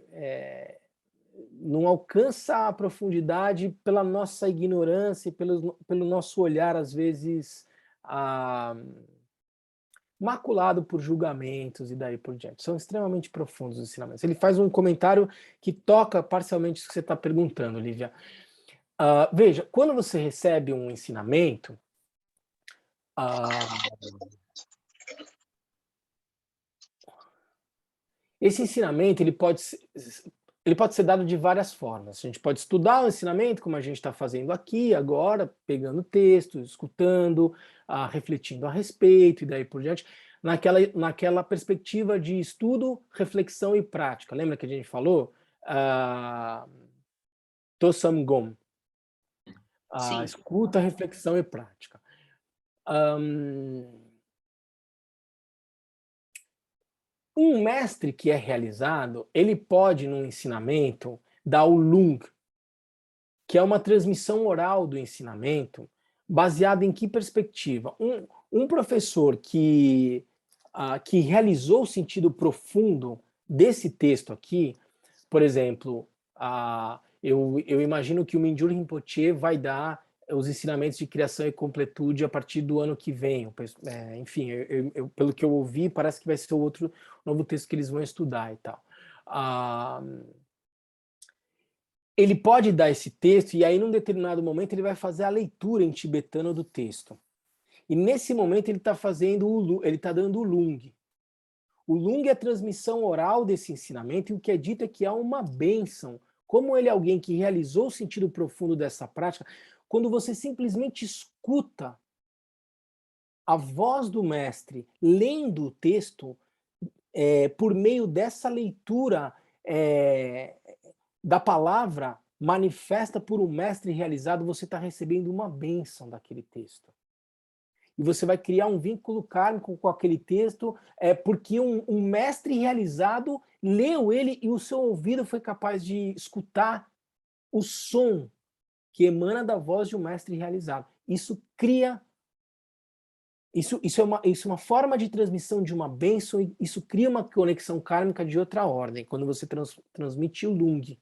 não alcança a profundidade pela nossa ignorância e pelo nosso olhar, às vezes, maculado por julgamentos e daí por diante. São extremamente profundos os ensinamentos. Ele faz um comentário que toca parcialmente isso que você está perguntando, Lívia. Veja, quando você recebe um ensinamento, esse ensinamento ele pode ser dado de várias formas. A gente pode estudar o ensinamento, como a gente está fazendo aqui, agora, pegando texto, escutando, refletindo a respeito e daí por diante, naquela perspectiva de estudo, reflexão e prática. Lembra que a gente falou? Tosam Gom. Escuta, reflexão e prática. Um mestre que é realizado, ele pode, num ensinamento, dar o Lung, que é uma transmissão oral do ensinamento, baseada em que perspectiva? Um professor que realizou o sentido profundo desse texto aqui, por exemplo, eu imagino que o Mingyur Rinpoche vai dar os ensinamentos de criação e completude a partir do ano que vem. Enfim, pelo que eu ouvi, parece que vai ser outro novo texto que eles vão estudar e tal. Ele pode dar esse texto e aí, num determinado momento, ele vai fazer a leitura em tibetano do texto. E nesse momento ele está dando o Lung. O Lung é a transmissão oral desse ensinamento e o que é dito é que há uma bênção. Como ele é alguém que realizou o sentido profundo dessa prática, quando você simplesmente escuta a voz do mestre lendo o texto, por meio dessa leitura da palavra manifesta por um mestre realizado, você está recebendo uma bênção daquele texto. E você vai criar um vínculo kármico com aquele texto, porque um mestre realizado leu ele e o seu ouvido foi capaz de escutar o som que emana da voz de um mestre realizado. Isso cria... Isso é uma forma de transmissão de uma bênção, e isso cria uma conexão kármica de outra ordem, quando você transmite o Lung.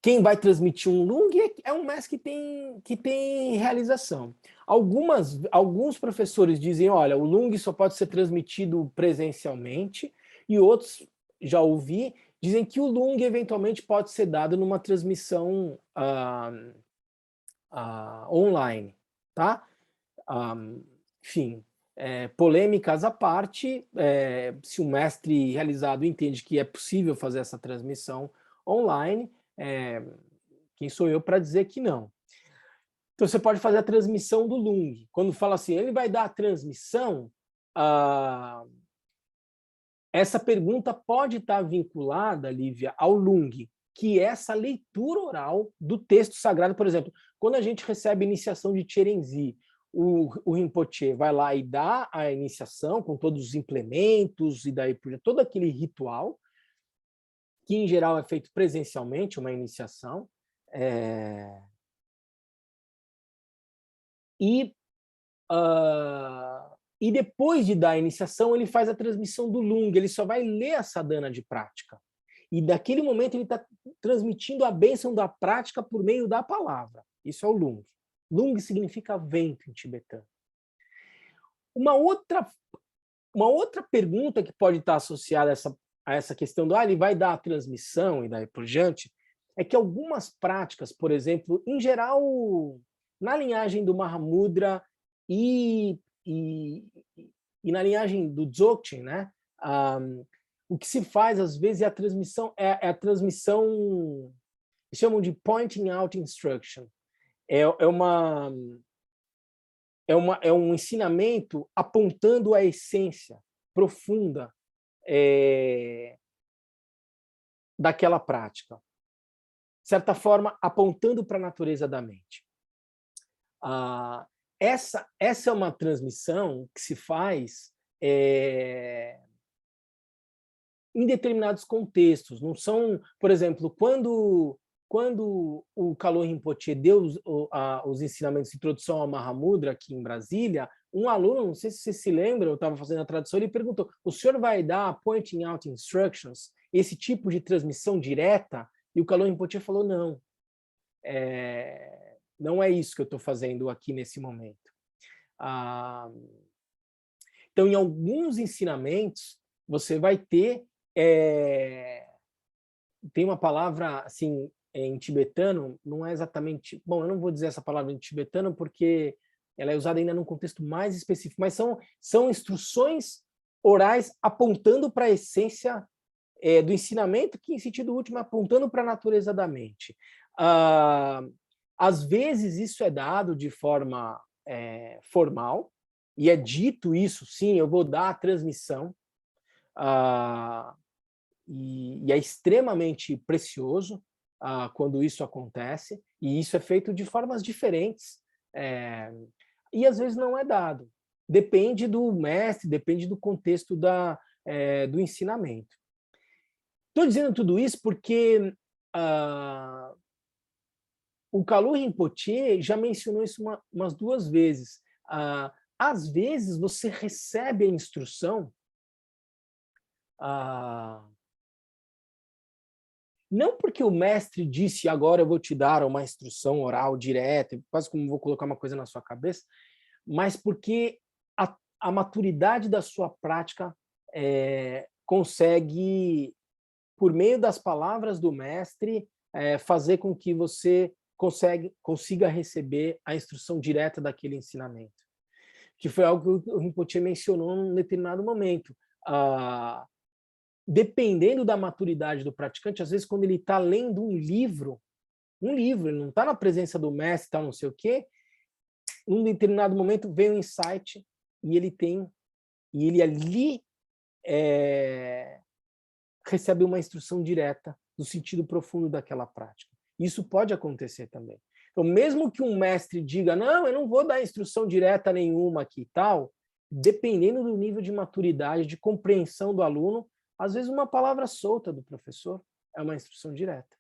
Quem vai transmitir um Lung é um mestre que tem realização. Alguns professores dizem, olha, o Lung só pode ser transmitido presencialmente, e outros, já ouvi, dizem que o Lung eventualmente pode ser dado numa transmissão online, tá? Enfim, polêmicas à parte, se o mestre realizado entende que é possível fazer essa transmissão online, quem sou eu para dizer que não? Então você pode fazer a transmissão do Lung. Quando fala assim, ele vai dar a transmissão, essa pergunta pode estar vinculada, Lívia, ao Lung, que é essa leitura oral do texto sagrado. Por exemplo, quando a gente recebe a iniciação de Cherenzi, o Rinpoche vai lá e dá a iniciação com todos os implementos e daí por todo aquele ritual, que em geral é feito presencialmente, uma iniciação, e depois de dar a iniciação, ele faz a transmissão do Lung, ele só vai ler a sadhana de prática. E daquele momento ele está transmitindo a bênção da prática por meio da palavra. Isso é o Lung. Lung significa vento em tibetano. Uma outra pergunta que pode estar associada a essa questão do ele vai dar a transmissão e daí por diante, é que algumas práticas, por exemplo, em geral, na linhagem do Mahamudra e na linhagem do Dzogchen, né? O que se faz às vezes é a transmissão, chamam de pointing out instruction. É um ensinamento apontando a essência profunda daquela prática. De certa forma, apontando para a natureza da mente. essa é uma transmissão que se faz em determinados contextos. Não são, por exemplo, quando o Kalu Rinpoche deu os ensinamentos de introdução ao Mahamudra aqui em Brasília, um aluno, não sei se você se lembra, eu estava fazendo a tradução, ele perguntou, o senhor vai dar pointing out instructions, esse tipo de transmissão direta? E o Kalu Rinpoche falou, não. Não é isso que eu estou fazendo aqui nesse momento. Então, em alguns ensinamentos, você vai ter... tem uma palavra, assim, em tibetano, não é exatamente... Bom, eu não vou dizer essa palavra em tibetano porque ela é usada ainda num contexto mais específico, mas são instruções orais apontando para a essência do ensinamento, que, em sentido último, apontando para a natureza da mente. Às vezes, isso é dado de forma formal, e é dito isso, sim, eu vou dar a transmissão, e é extremamente precioso quando isso acontece, e isso é feito de formas diferentes, e às vezes não é dado. Depende do mestre, depende do contexto do ensinamento. Estou dizendo tudo isso porque o Kalu Rinpoche já mencionou isso umas 2 vezes. Às vezes você recebe a instrução não porque o mestre disse, agora eu vou te dar uma instrução oral direta, quase como vou colocar uma coisa na sua cabeça, mas porque a maturidade da sua prática consegue, por meio das palavras do mestre, fazer com que você consiga receber a instrução direta daquele ensinamento. Que foi algo que o Rinpoche mencionou num determinado momento. Dependendo da maturidade do praticante, às vezes quando ele está lendo um livro, ele não está na presença do mestre, tal, não sei o quê, num determinado momento vem um insight e ele ali recebe uma instrução direta do sentido profundo daquela prática. Isso pode acontecer também. Então, mesmo que um mestre diga, não, eu não vou dar instrução direta nenhuma aqui e tal, dependendo do nível de maturidade, de compreensão do aluno, às vezes uma palavra solta do professor é uma instrução direta.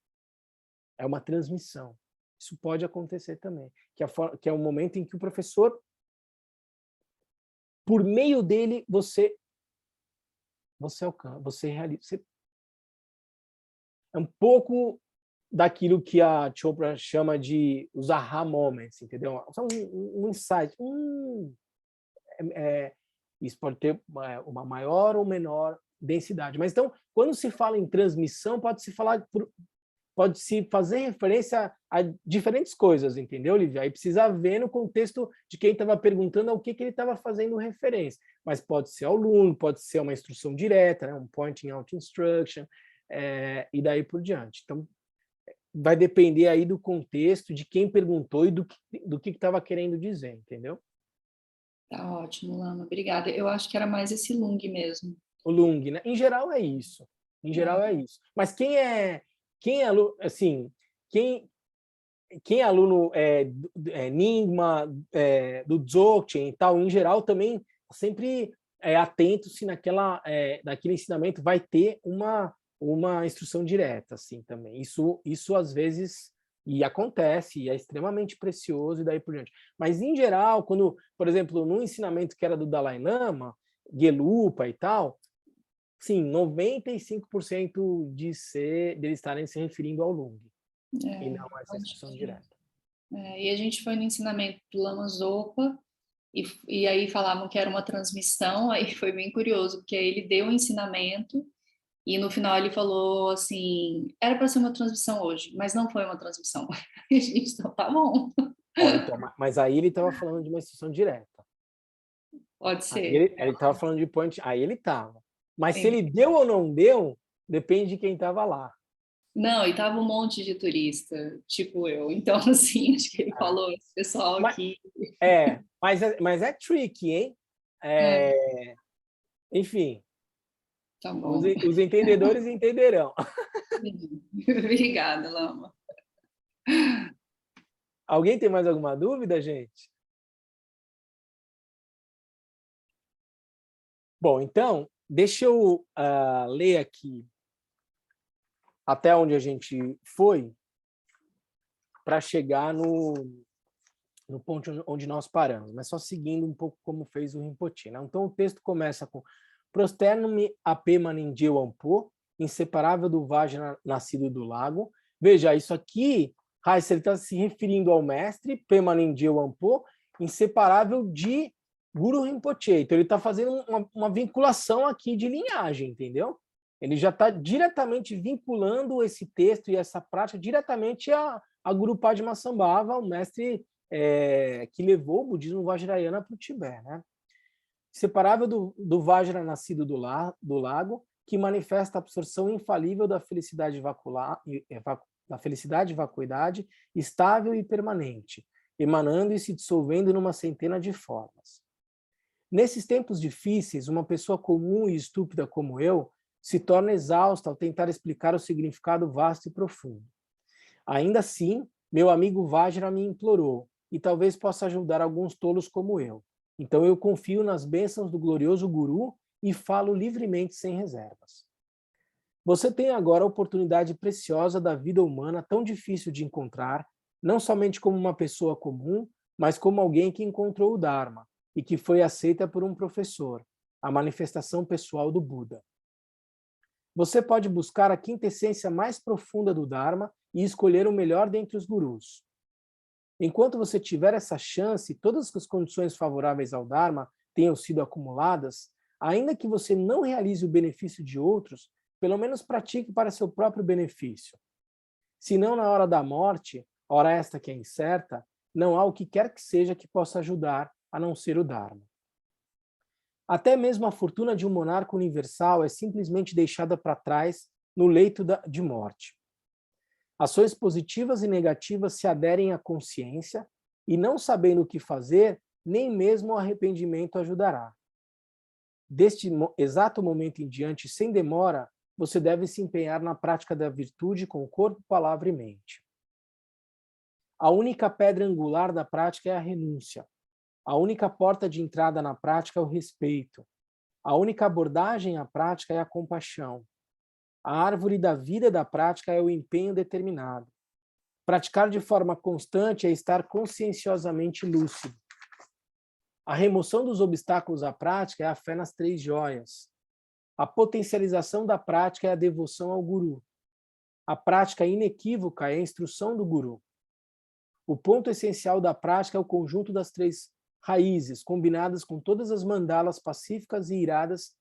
É uma transmissão. Isso pode acontecer também. Que é o momento em que o professor, por meio dele, você alcança, você realiza. É um pouco daquilo que a Chopra chama de os aha moments, entendeu? São um insight. Isso pode ter uma maior ou menor densidade. Mas então, quando se fala em transmissão, pode-se fazer referência a diferentes coisas, entendeu, Lívia? Aí precisa ver no contexto de quem estava perguntando ao que ele estava fazendo referência. Mas pode ser aluno, pode ser uma instrução direta, né? Um pointing out instruction, e daí por diante. Então, vai depender aí do contexto, de quem perguntou e do que estava querendo dizer, entendeu? Tá ótimo, Lama. Obrigada. Eu acho que era mais esse Lung mesmo. O Lung, né? Em geral é isso. Em geral é isso. Mas quem é assim, quem é aluno Nyingma, do Dzogchen e tal, em geral também sempre atento se naquele ensinamento vai ter uma instrução direta, assim, também. Isso às vezes e acontece, e é extremamente precioso e daí por diante. Mas em geral, quando, por exemplo, no ensinamento que era do Dalai Lama, Gelupa e tal, sim, 95% deles estarem se referindo ao Lung, e não a essa instrução direta. E a gente foi no ensinamento do Lama Zopa, e aí falavam que era uma transmissão, aí foi bem curioso, porque aí ele deu um ensinamento, e no final ele falou assim, era para ser uma transmissão hoje, mas não foi uma transmissão. E a gente, então tá bom. Então, mas aí ele estava falando de uma instrução direta. Pode ser. Ele estava falando de point, aí ele estava. Mas Sim. se ele deu ou não deu, depende de quem estava lá. Não, e tava um monte de turista, tipo eu. Então, assim, acho que ele falou, esse pessoal aqui... Mas é tricky, hein? Enfim, tá bom. Os entendedores entenderão. Obrigada, Lama. Alguém tem mais alguma dúvida, gente? Bom, então, deixa eu ler aqui até onde a gente foi para chegar no ponto onde nós paramos, mas só seguindo um pouco como fez o Rinpoche, né? Então, o texto começa com Prosterno-me a Pema Ninje Wampo, inseparável do Vajra nascido do lago. Veja, isso aqui, Raíssa, ele está se referindo ao mestre, Pema Ninje Wampo, inseparável de Guru Rinpoche. Então, ele está fazendo uma vinculação aqui de linhagem, entendeu? Ele já está diretamente vinculando esse texto e essa prática diretamente a Guru Padmasambhava, o mestre que levou o budismo vajrayana para o Tibete, né? Separável do Vajra nascido do lago, que manifesta a absorção infalível da felicidade vacuidade, estável e permanente, emanando e se dissolvendo numa centena de formas. Nesses tempos difíceis, uma pessoa comum e estúpida como eu se torna exausta ao tentar explicar o significado vasto e profundo. Ainda assim, meu amigo Vajra me implorou, e talvez possa ajudar alguns tolos como eu. Então eu confio nas bênçãos do glorioso Guru e falo livremente sem reservas. Você tem agora a oportunidade preciosa da vida humana tão difícil de encontrar, não somente como uma pessoa comum, mas como alguém que encontrou o Dharma e que foi aceita por um professor, a manifestação pessoal do Buda. Você pode buscar a quintessência mais profunda do Dharma e escolher o melhor dentre os gurus. Enquanto você tiver essa chance, todas as condições favoráveis ao Dharma tenham sido acumuladas, ainda que você não realize o benefício de outros, pelo menos pratique para seu próprio benefício. Se não na hora da morte, hora esta que é incerta, não há o que quer que seja que possa ajudar a não ser o Dharma. Até mesmo a fortuna de um monarca universal é simplesmente deixada para trás no leito de morte. Ações positivas e negativas se aderem à consciência e, não sabendo o que fazer, nem mesmo o arrependimento ajudará. Deste exato momento em diante, sem demora, você deve se empenhar na prática da virtude com corpo, palavra e mente. A única pedra angular da prática é a renúncia. A única porta de entrada na prática é o respeito. A única abordagem à prática é a compaixão. A árvore da vida da prática é o empenho determinado. Praticar de forma constante é estar conscienciosamente lúcido. A remoção dos obstáculos à prática é a fé nas 3 joias. A potencialização da prática é a devoção ao Guru. A prática inequívoca é a instrução do Guru. O ponto essencial da prática é o conjunto das 3 raízes, combinadas com todas as mandalas pacíficas e iradas.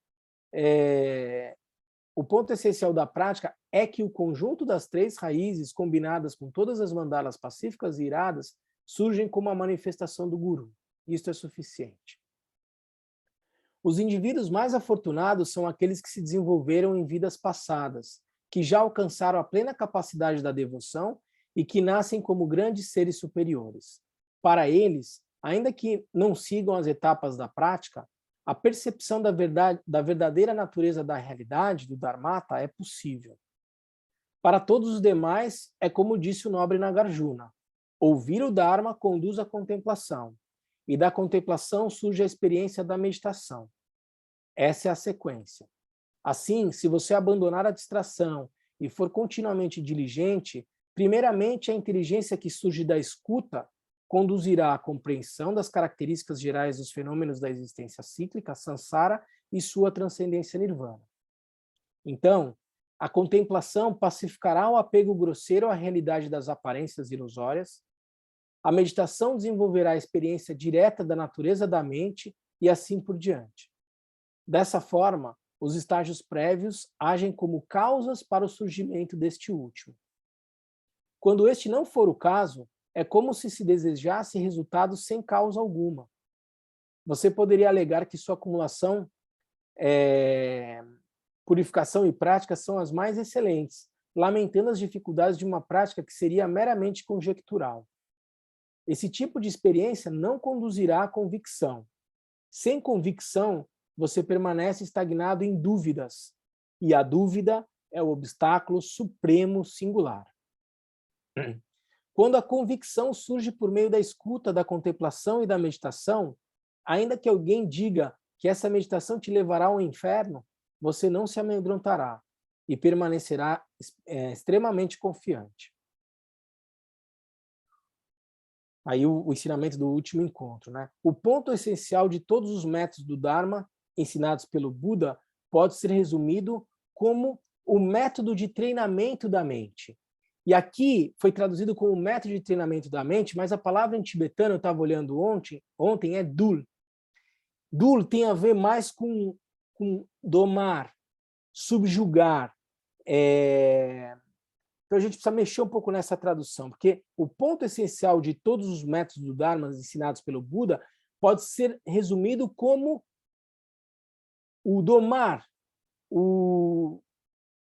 O ponto essencial da prática é que o conjunto das 3 raízes, combinadas com todas as mandalas pacíficas e iradas, surgem como a manifestação do Guru. Isto é suficiente. Os indivíduos mais afortunados são aqueles que se desenvolveram em vidas passadas, que já alcançaram a plena capacidade da devoção e que nascem como grandes seres superiores. Para eles, ainda que não sigam as etapas da prática, a percepção da verdadeira natureza da realidade, do Dharmata, é possível. Para todos os demais, é como disse o nobre Nagarjuna: ouvir o Dharma conduz à contemplação, e da contemplação surge a experiência da meditação. Essa é a sequência. Assim, se você abandonar a distração e for continuamente diligente, primeiramente a inteligência que surge da escuta conduzirá à compreensão das características gerais dos fenômenos da existência cíclica, samsara, e sua transcendência nirvana. Então, a contemplação pacificará o apego grosseiro à realidade das aparências ilusórias, a meditação desenvolverá a experiência direta da natureza da mente e assim por diante. Dessa forma, os estágios prévios agem como causas para o surgimento deste último. Quando este não for o caso, é como se desejasse resultados sem causa alguma. Você poderia alegar que sua acumulação, purificação e prática são as mais excelentes, lamentando as dificuldades de uma prática que seria meramente conjectural. Esse tipo de experiência não conduzirá à convicção. Sem convicção, você permanece estagnado em dúvidas, e a dúvida é o obstáculo supremo singular. Quando a convicção surge por meio da escuta, da contemplação e da meditação, ainda que alguém diga que essa meditação te levará ao inferno, você não se amedrontará e permanecerá extremamente confiante. Aí o ensinamento do último encontro, né? O ponto essencial de todos os métodos do Dharma ensinados pelo Buda pode ser resumido como o método de treinamento da mente. E aqui foi traduzido como método de treinamento da mente, mas a palavra em tibetano, eu estava olhando ontem, é dul. Dul tem a ver mais com domar, subjugar. Então a gente precisa mexer um pouco nessa tradução, porque o ponto essencial de todos os métodos do Dharma ensinados pelo Buda pode ser resumido como o domar, o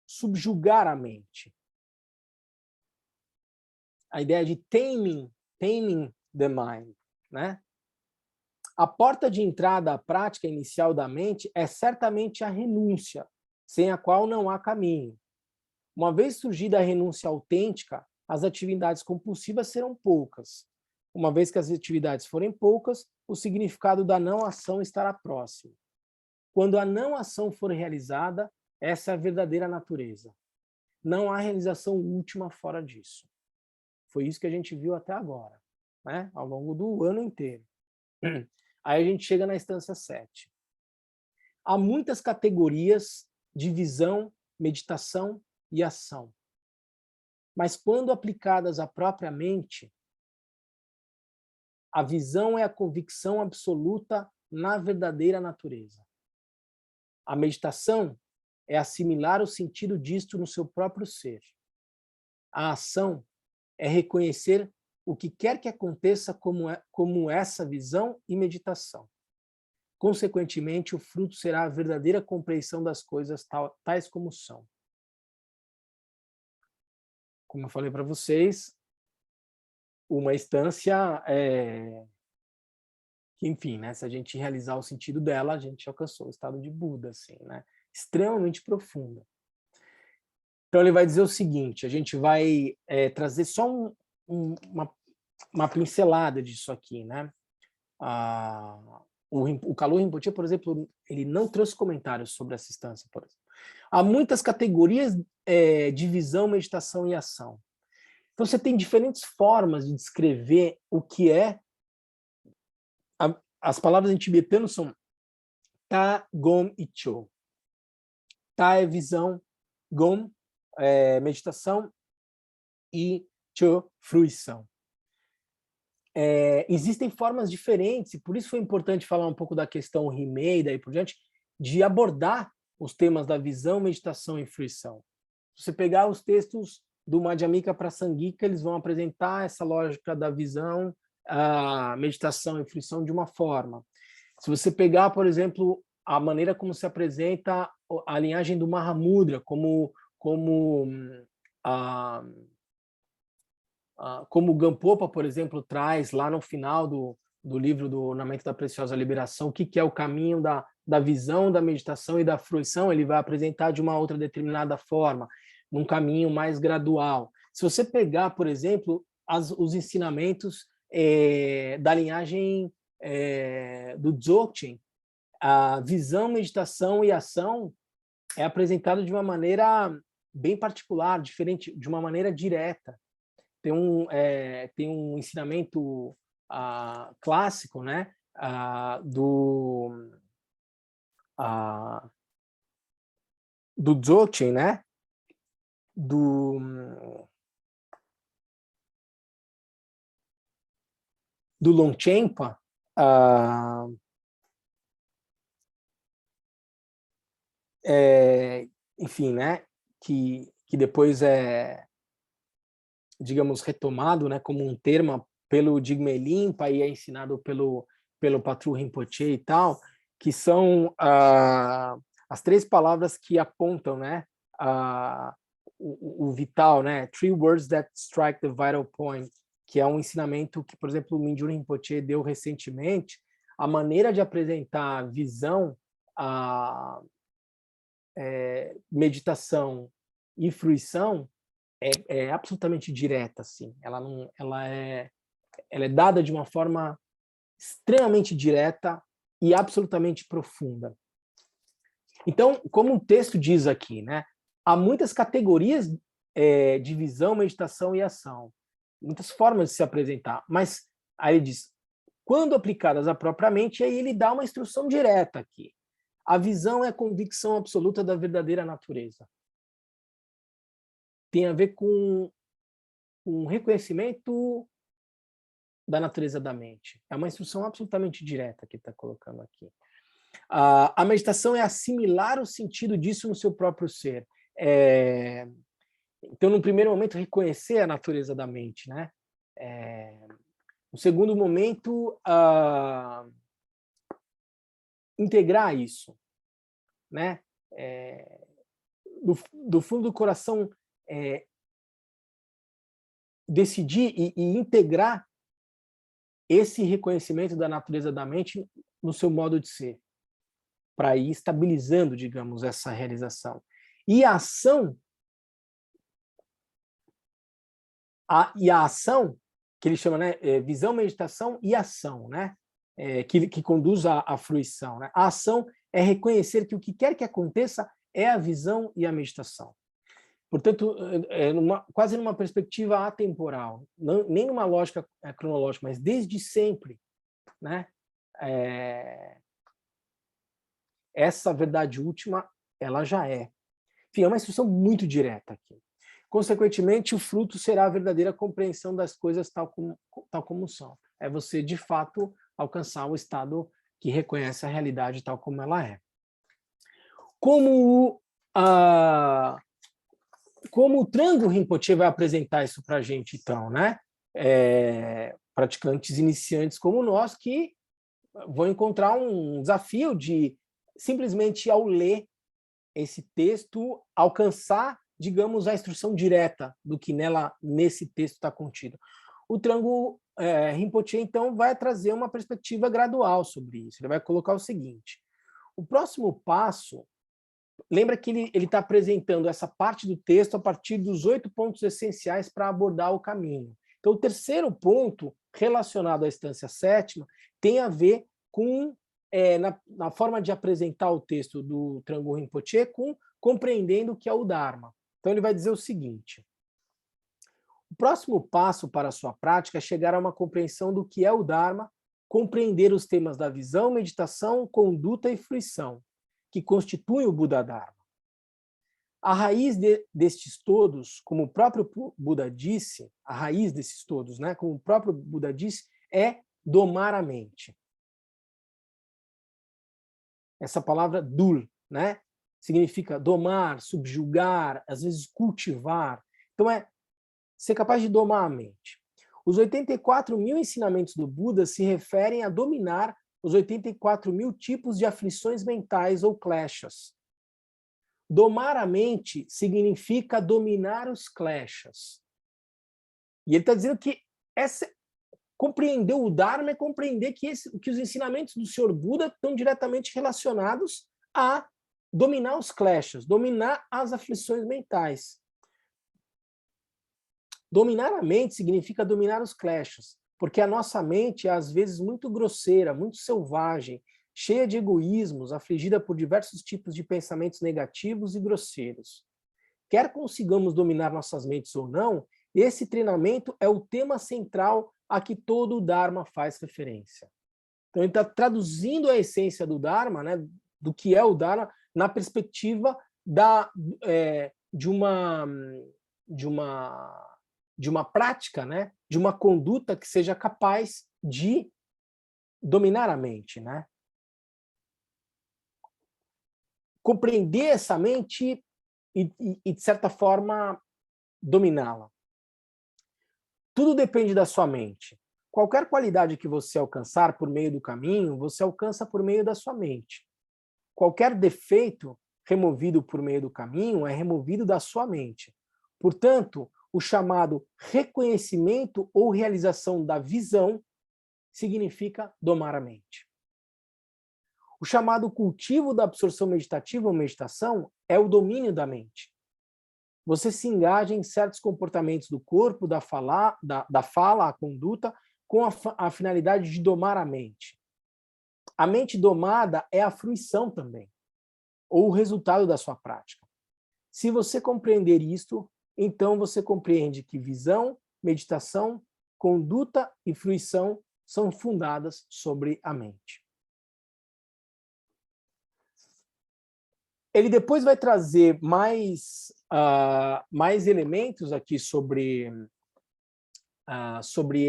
subjugar a mente. A ideia de taming the mind, né? A porta de entrada à prática inicial da mente é certamente a renúncia, sem a qual não há caminho. Uma vez surgida a renúncia autêntica, as atividades compulsivas serão poucas. Uma vez que as atividades forem poucas, o significado da não-ação estará próximo. Quando a não-ação for realizada, essa é a verdadeira natureza. Não há realização última fora disso. Foi isso que a gente viu até agora, né? Ao longo do ano inteiro. Aí a gente chega na instância 7. Há muitas categorias de visão, meditação e ação. Mas quando aplicadas à própria mente, a visão é a convicção absoluta na verdadeira natureza. A meditação é assimilar o sentido disto no seu próprio ser. A ação é reconhecer o que quer que aconteça como essa visão e meditação. Consequentemente, o fruto será a verdadeira compreensão das coisas tais como são. Como eu falei para vocês, uma instância que, enfim, né, se a gente realizar o sentido dela, a gente alcançou o estado de Buda, assim, né, extremamente profunda. Então ele vai dizer o seguinte, a gente vai trazer só uma pincelada disso aqui, né? O Kalu Rinpoche, por exemplo, ele não trouxe comentários sobre essa instância, por exemplo. Há muitas categorias de visão, meditação e ação. Então você tem diferentes formas de descrever o que é. As palavras em tibetano são Ta, Gom e Cho. Ta é visão, Gom meditação e Cho, fruição. Existem formas diferentes, e por isso foi importante falar um pouco da questão Rimei, daí por diante, de abordar os temas da visão, meditação e fruição. Se você pegar os textos do Madhyamika Prasangika, eles vão apresentar essa lógica da visão, a meditação e fruição de uma forma. Se você pegar, por exemplo, a maneira como se apresenta a linhagem do Mahamudra, como o Gampopa, por exemplo, traz lá no final do livro do Ornamento da Preciosa Liberação, o que é o caminho da visão, da meditação e da fruição, ele vai apresentar de uma outra determinada forma, num caminho mais gradual. Se você pegar, por exemplo, os ensinamentos da linhagem do Dzogchen, a visão, meditação e ação é apresentado de uma maneira bem particular, diferente, de uma maneira direta. Tem um ensinamento clássico, né, do Dzogchen, né, do Longchenpa, enfim, né, que depois digamos, retomado, né, como um termo pelo Jigme Limpa e é ensinado pelo Patru Rinpoche e tal, que são as 3 palavras que apontam, né, o vital, né, 3 words that strike the vital point, que é um ensinamento que, por exemplo, o Mingyur Rinpoche deu recentemente. A maneira de apresentar a visão, a meditação e fruição é absolutamente direta, assim. Ela é dada de uma forma extremamente direta e absolutamente profunda. Então, como o texto diz aqui, né, há muitas categorias de visão, meditação e ação, muitas formas de se apresentar, mas aí ele diz, quando aplicadas propriamente, aí ele dá uma instrução direta aqui. A visão é a convicção absoluta da verdadeira natureza. Tem a ver com um reconhecimento da natureza da mente. É uma instrução absolutamente direta que está colocando aqui. A meditação é assimilar o sentido disso no seu próprio ser. Então, no primeiro momento, reconhecer a natureza da mente, né? No segundo momento, integrar isso, né? Do fundo do coração, decidir e integrar esse reconhecimento da natureza da mente no seu modo de ser, para ir estabilizando, digamos, essa realização. E a ação, a ação, que ele chama, né, visão, meditação e ação, né, que conduz à fruição, né? A ação é reconhecer que o que quer que aconteça é a visão e a meditação. Portanto, quase numa perspectiva atemporal, nem numa lógica cronológica, mas desde sempre, né? Essa verdade última, ela já é. Enfim, é uma instrução muito direta aqui. Consequentemente, o fruto será a verdadeira compreensão das coisas tal como são. É você, de fato, alcançar o estado que reconhece a realidade tal como ela é. Como o Trango Rinpoche vai apresentar isso para a gente, então, né? Praticantes iniciantes como nós que vão encontrar um desafio de simplesmente, ao ler esse texto, alcançar, digamos, a instrução direta do que nesse texto está contido. O Trango Rinpoche, então, vai trazer uma perspectiva gradual sobre isso. Ele vai colocar o seguinte: o próximo passo, lembra que ele está apresentando essa parte do texto a partir dos 8 pontos essenciais para abordar o caminho. Então, o terceiro ponto, relacionado à instância sétima, tem a ver com, na forma de apresentar o texto do Trango Rinpoche, com compreendendo o que é o Dharma. Então, ele vai dizer o seguinte: o próximo passo para a sua prática é chegar a uma compreensão do que é o Dharma, compreender os temas da visão, meditação, conduta e fruição, que constituem o Buda Dharma. A raiz destes todos, como o próprio Buda disse, a raiz desses todos, né, como o próprio Buda disse, é domar a mente. Essa palavra dul, né, significa domar, subjugar, às vezes cultivar. Então é ser capaz de domar a mente. Os 84.000 ensinamentos do Buda se referem a dominar os 84.000 tipos de aflições mentais ou kleshas. Domar a mente significa dominar os kleshas. E ele está dizendo que compreender o Dharma é compreender que os ensinamentos do Senhor Buda estão diretamente relacionados a dominar os kleshas, dominar as aflições mentais. Dominar a mente significa dominar os kleshas, porque a nossa mente é às vezes muito grosseira, muito selvagem, cheia de egoísmos, afligida por diversos tipos de pensamentos negativos e grosseiros. Quer consigamos dominar nossas mentes ou não, esse treinamento é o tema central a que todo o Dharma faz referência. Então ele está traduzindo a essência do Dharma, né, do que é o Dharma, na perspectiva de uma prática, né, de uma conduta que seja capaz de dominar a mente, né? Compreender essa mente e, de certa forma, dominá-la. Tudo depende da sua mente. Qualquer qualidade que você alcançar por meio do caminho, você alcança por meio da sua mente. Qualquer defeito removido por meio do caminho é removido da sua mente. Portanto, o chamado reconhecimento ou realização da visão significa domar a mente. O chamado cultivo da absorção meditativa ou meditação é o domínio da mente. Você se engaja em certos comportamentos do corpo, da fala, a conduta, com a finalidade de domar a mente. a mente domada é a fruição também, ou o resultado da sua prática. Se você compreender isto, então você compreende que visão, meditação, conduta e fruição são fundadas sobre a mente. Ele depois vai trazer mais elementos aqui sobre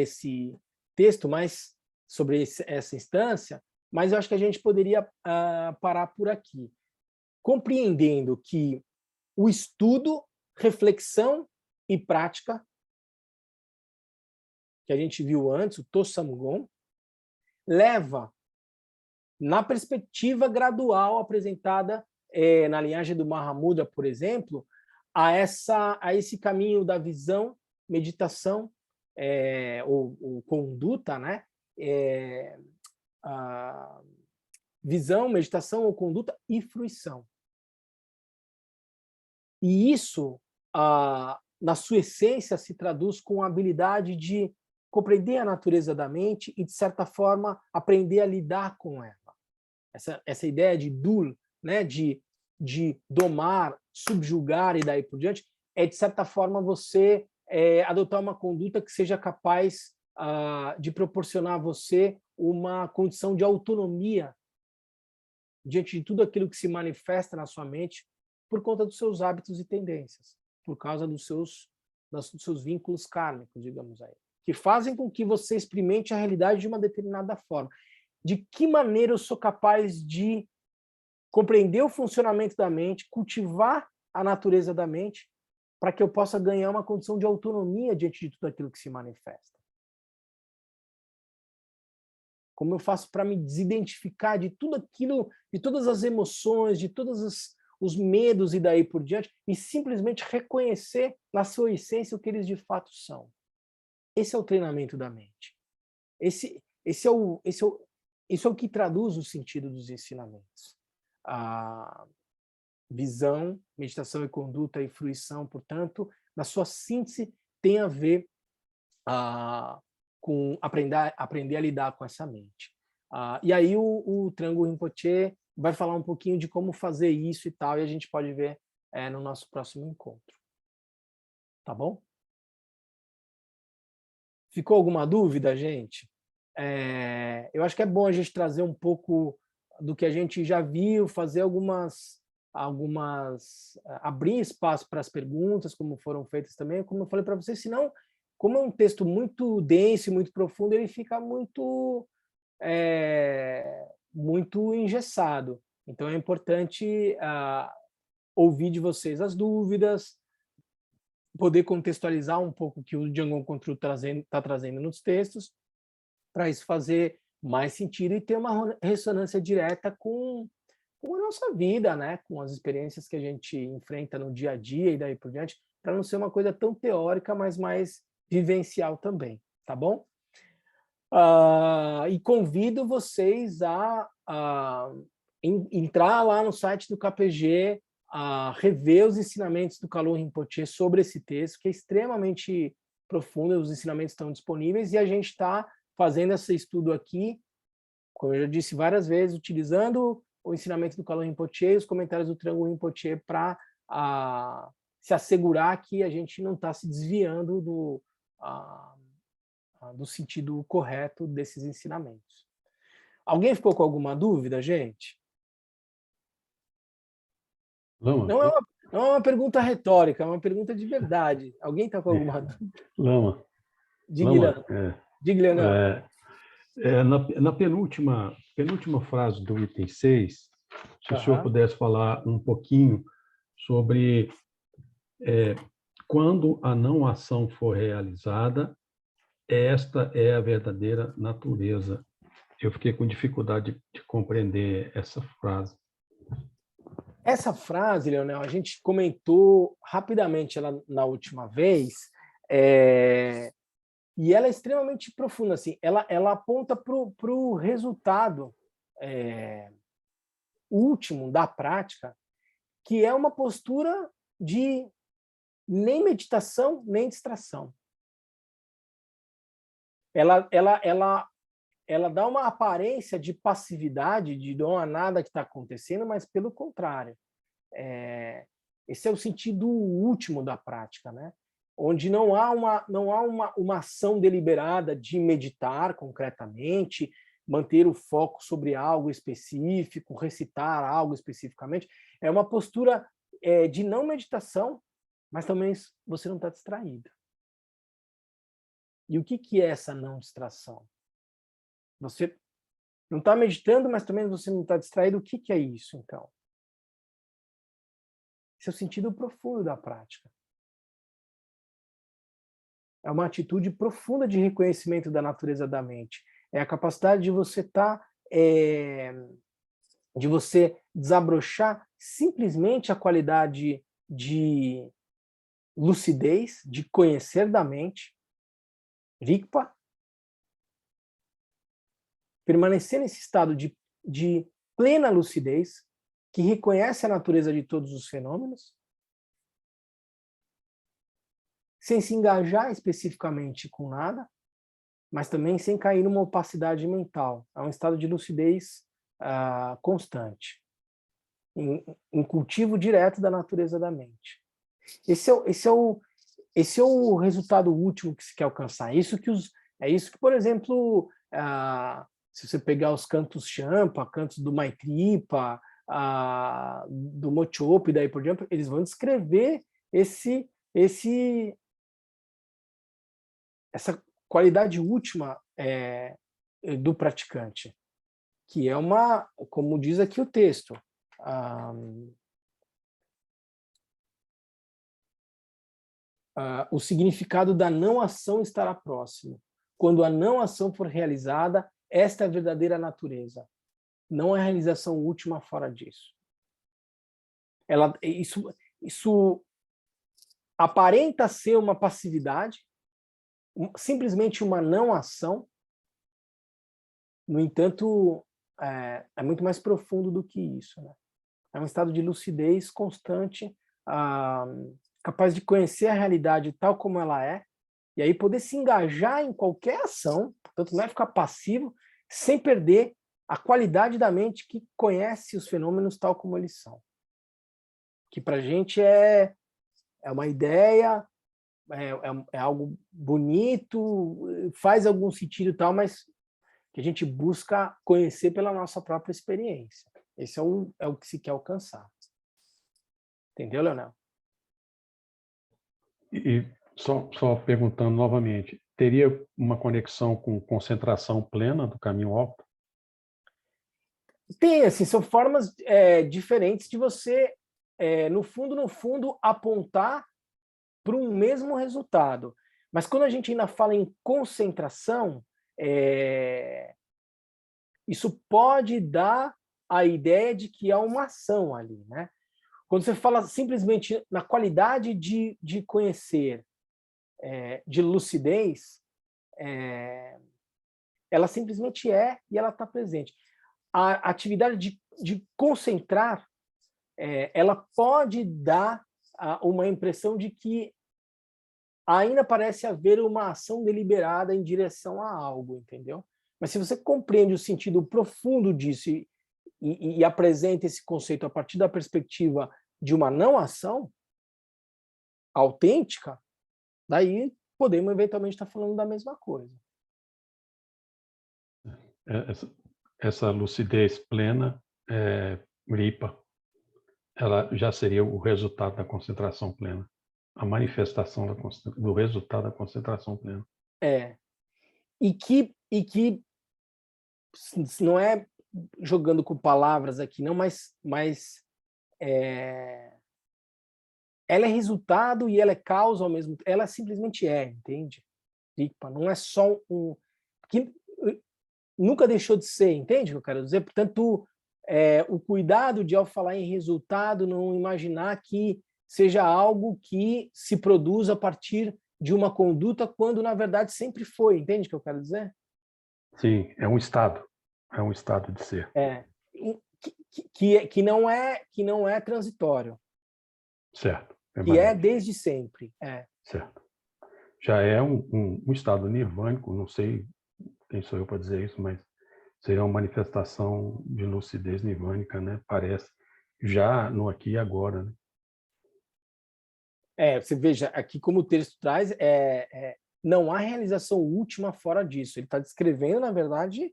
esse texto, mais sobre essa instância, mas eu acho que a gente poderia parar por aqui, compreendendo que o estudo, reflexão e prática, que a gente viu antes, o Tosamgon, leva, na perspectiva gradual apresentada na linhagem do Mahamudra, por exemplo, a esse caminho da visão, meditação, ou conduta, né? Visão, meditação ou conduta e fruição. E isso, na sua essência, se traduz com a habilidade de compreender a natureza da mente e, de certa forma, aprender a lidar com ela. Essa ideia de dul, né, de domar, subjugar e daí por diante, é, de certa forma, você adotar uma conduta que seja capaz de proporcionar a você uma condição de autonomia diante de tudo aquilo que se manifesta na sua mente por conta dos seus hábitos e tendências, por causa dos seus vínculos kármicos, digamos aí, que fazem com que você experimente a realidade de uma determinada forma. De que maneira eu sou capaz de compreender o funcionamento da mente, cultivar a natureza da mente, para que eu possa ganhar uma condição de autonomia diante de tudo aquilo que se manifesta? Como eu faço para me desidentificar de tudo aquilo, de todas as emoções, de todos os medos e daí por diante, e simplesmente reconhecer na sua essência o que eles de fato são? Esse é o treinamento da mente. Esse é o que traduz o sentido dos ensinamentos. A visão, meditação e conduta e fruição, portanto, na sua síntese, tem a ver com aprender a lidar com essa mente. E aí o Trango Rinpoche vai falar um pouquinho de como fazer isso e tal, e a gente pode ver no nosso próximo encontro. Tá bom? Ficou alguma dúvida, gente? Eu acho que é bom a gente trazer um pouco do que a gente já viu, fazer abrir espaço para as perguntas, como foram feitas também, como eu falei para vocês, senão, como é um texto muito denso e muito profundo, ele fica muito engessado. Então é importante ouvir de vocês as dúvidas, poder contextualizar um pouco o que o Jamgon Kongtrul está trazendo nos textos, para isso fazer mais sentido e ter uma ressonância direta com a nossa vida, né? Com as experiências que a gente enfrenta no dia a dia e daí por diante, para não ser uma coisa tão teórica, mas mais vivencial também, tá bom? E convido vocês a entrar lá no site do KPG, a rever os ensinamentos do Kalon Rinpoche sobre esse texto, que é extremamente profundo, os ensinamentos estão disponíveis, e a gente está fazendo esse estudo aqui, como eu já disse várias vezes, utilizando o ensinamento do Kalon Rinpoche e os comentários do Trango Rinpoche para se assegurar que a gente não está se desviando do sentido correto desses ensinamentos. Alguém ficou com alguma dúvida, gente? Não é uma pergunta retórica, é uma pergunta de verdade. Alguém está com alguma dúvida? Lama. Diga, Leonel. Na penúltima frase do item 6, se o senhor pudesse falar um pouquinho sobre quando a não ação for realizada, esta é a verdadeira natureza. Eu fiquei com dificuldade de compreender essa frase. Essa frase, Leonel, a gente comentou rapidamente ela na última vez, e ela é extremamente profunda. Assim, ela aponta para o resultado último da prática, que é uma postura de nem meditação, nem distração. Ela ela dá uma aparência de passividade, de não há nada que está acontecendo, mas pelo contrário. Esse é o sentido último da prática, né? Onde não há uma ação deliberada de meditar concretamente, manter o foco sobre algo específico, recitar algo especificamente. É uma postura de não meditação, mas também você não está distraído. E o que é essa não distração? Você não está meditando, mas também você não está distraído. O que é isso, então? Esse é o sentido profundo da prática. É uma atitude profunda de reconhecimento da natureza da mente. É a capacidade de você de você desabrochar simplesmente a qualidade de lucidez, de conhecer da mente, Rigpa, permanecer nesse estado de plena lucidez, que reconhece a natureza de todos os fenômenos, sem se engajar especificamente com nada, mas também sem cair numa opacidade mental. É um estado de lucidez constante, em cultivo direto da natureza da mente. Esse é o resultado último que se quer alcançar. É isso que, por exemplo, se você pegar os cantos Champa, cantos do Maitripa, do Mochopa e daí por diante, eles vão descrever essa qualidade última do praticante, que é como diz aqui o texto, o significado da não ação estará próximo. Quando a não ação for realizada, esta é a verdadeira natureza. Não há realização última fora disso. Isso aparenta ser uma passividade, simplesmente uma não ação. No entanto, é muito mais profundo do que isso, né? É um estado de lucidez constante, capaz de conhecer a realidade tal como ela é, e aí poder se engajar em qualquer ação, portanto não é ficar passivo, sem perder a qualidade da mente que conhece os fenômenos tal como eles são. Que para a gente é uma ideia, é algo bonito, faz algum sentido e tal, mas que a gente busca conhecer pela nossa própria experiência. Esse é o que se quer alcançar. Entendeu, Leonel? E só perguntando novamente, teria uma conexão com concentração plena do caminho óptimo? Tem, assim, são formas diferentes de você, no fundo, apontar para um mesmo resultado. Mas quando a gente ainda fala em concentração, isso pode dar a ideia de que há uma ação ali, né? Quando você fala simplesmente na qualidade de conhecer, de lucidez, ela simplesmente e ela está presente. A atividade de concentrar, ela pode dar uma impressão de que ainda parece haver uma ação deliberada em direção a algo, entendeu? Mas se você compreende o sentido profundo disso e apresenta esse conceito a partir da perspectiva de uma não ação autêntica, daí podemos eventualmente estar falando da mesma coisa. Essa lucidez plena, Ripa, ela já seria o resultado da concentração plena, a manifestação do resultado da concentração plena. E que não é jogando com palavras aqui, não, mas ela é resultado e ela é causa ao mesmo tempo. Ela simplesmente entende? Rigpa não é só que nunca deixou de ser, entende o que eu quero dizer? Portanto, o cuidado de, ao falar em resultado, não imaginar que seja algo que se produz a partir de uma conduta, quando, na verdade, sempre foi. Entende o que eu quero dizer? Sim, é um estado de ser. Que não é transitório. Certo. Que é desde sempre. Certo. Já é um estado nirvânico, não sei quem sou eu para dizer isso, mas seria uma manifestação de lucidez nirvânica, né? Parece, já no aqui e agora, né? Você veja, aqui como o texto traz, não há realização última fora disso. Ele está descrevendo, na verdade,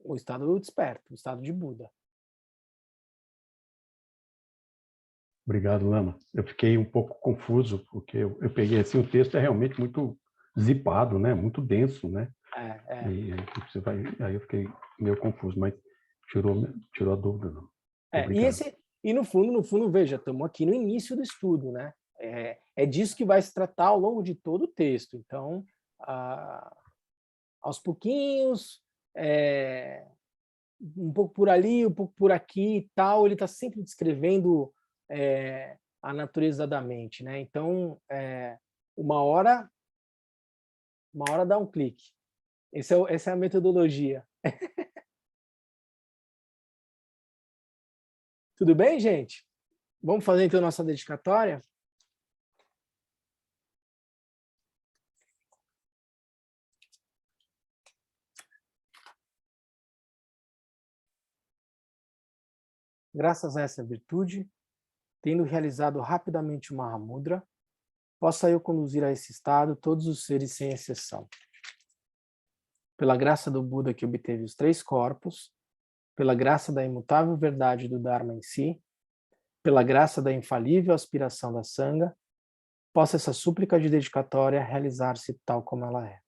o estado desperto, o estado de Buda. Obrigado, Lama. Eu fiquei um pouco confuso, porque eu peguei assim, o texto é realmente muito zipado, né? Muito denso, né? E aí eu fiquei meio confuso, mas tirou a dúvida, não. E no fundo, veja, estamos aqui no início do estudo, né? É disso que vai se tratar ao longo de todo o texto. Então, aos pouquinhos, um pouco por ali, um pouco por aqui e tal, ele está sempre descrevendo a natureza da mente, né? Então, uma hora dá um clique. Essa é a metodologia. Tudo bem, gente? Vamos fazer então nossa dedicatória? Graças a essa virtude, tendo realizado rapidamente o Mahamudra, possa eu conduzir a esse estado todos os seres sem exceção. Pela graça do Buda que obteve os 3 corpos, pela graça da imutável verdade do Dharma em si, pela graça da infalível aspiração da Sangha, possa essa súplica de dedicatória realizar-se tal como ela é.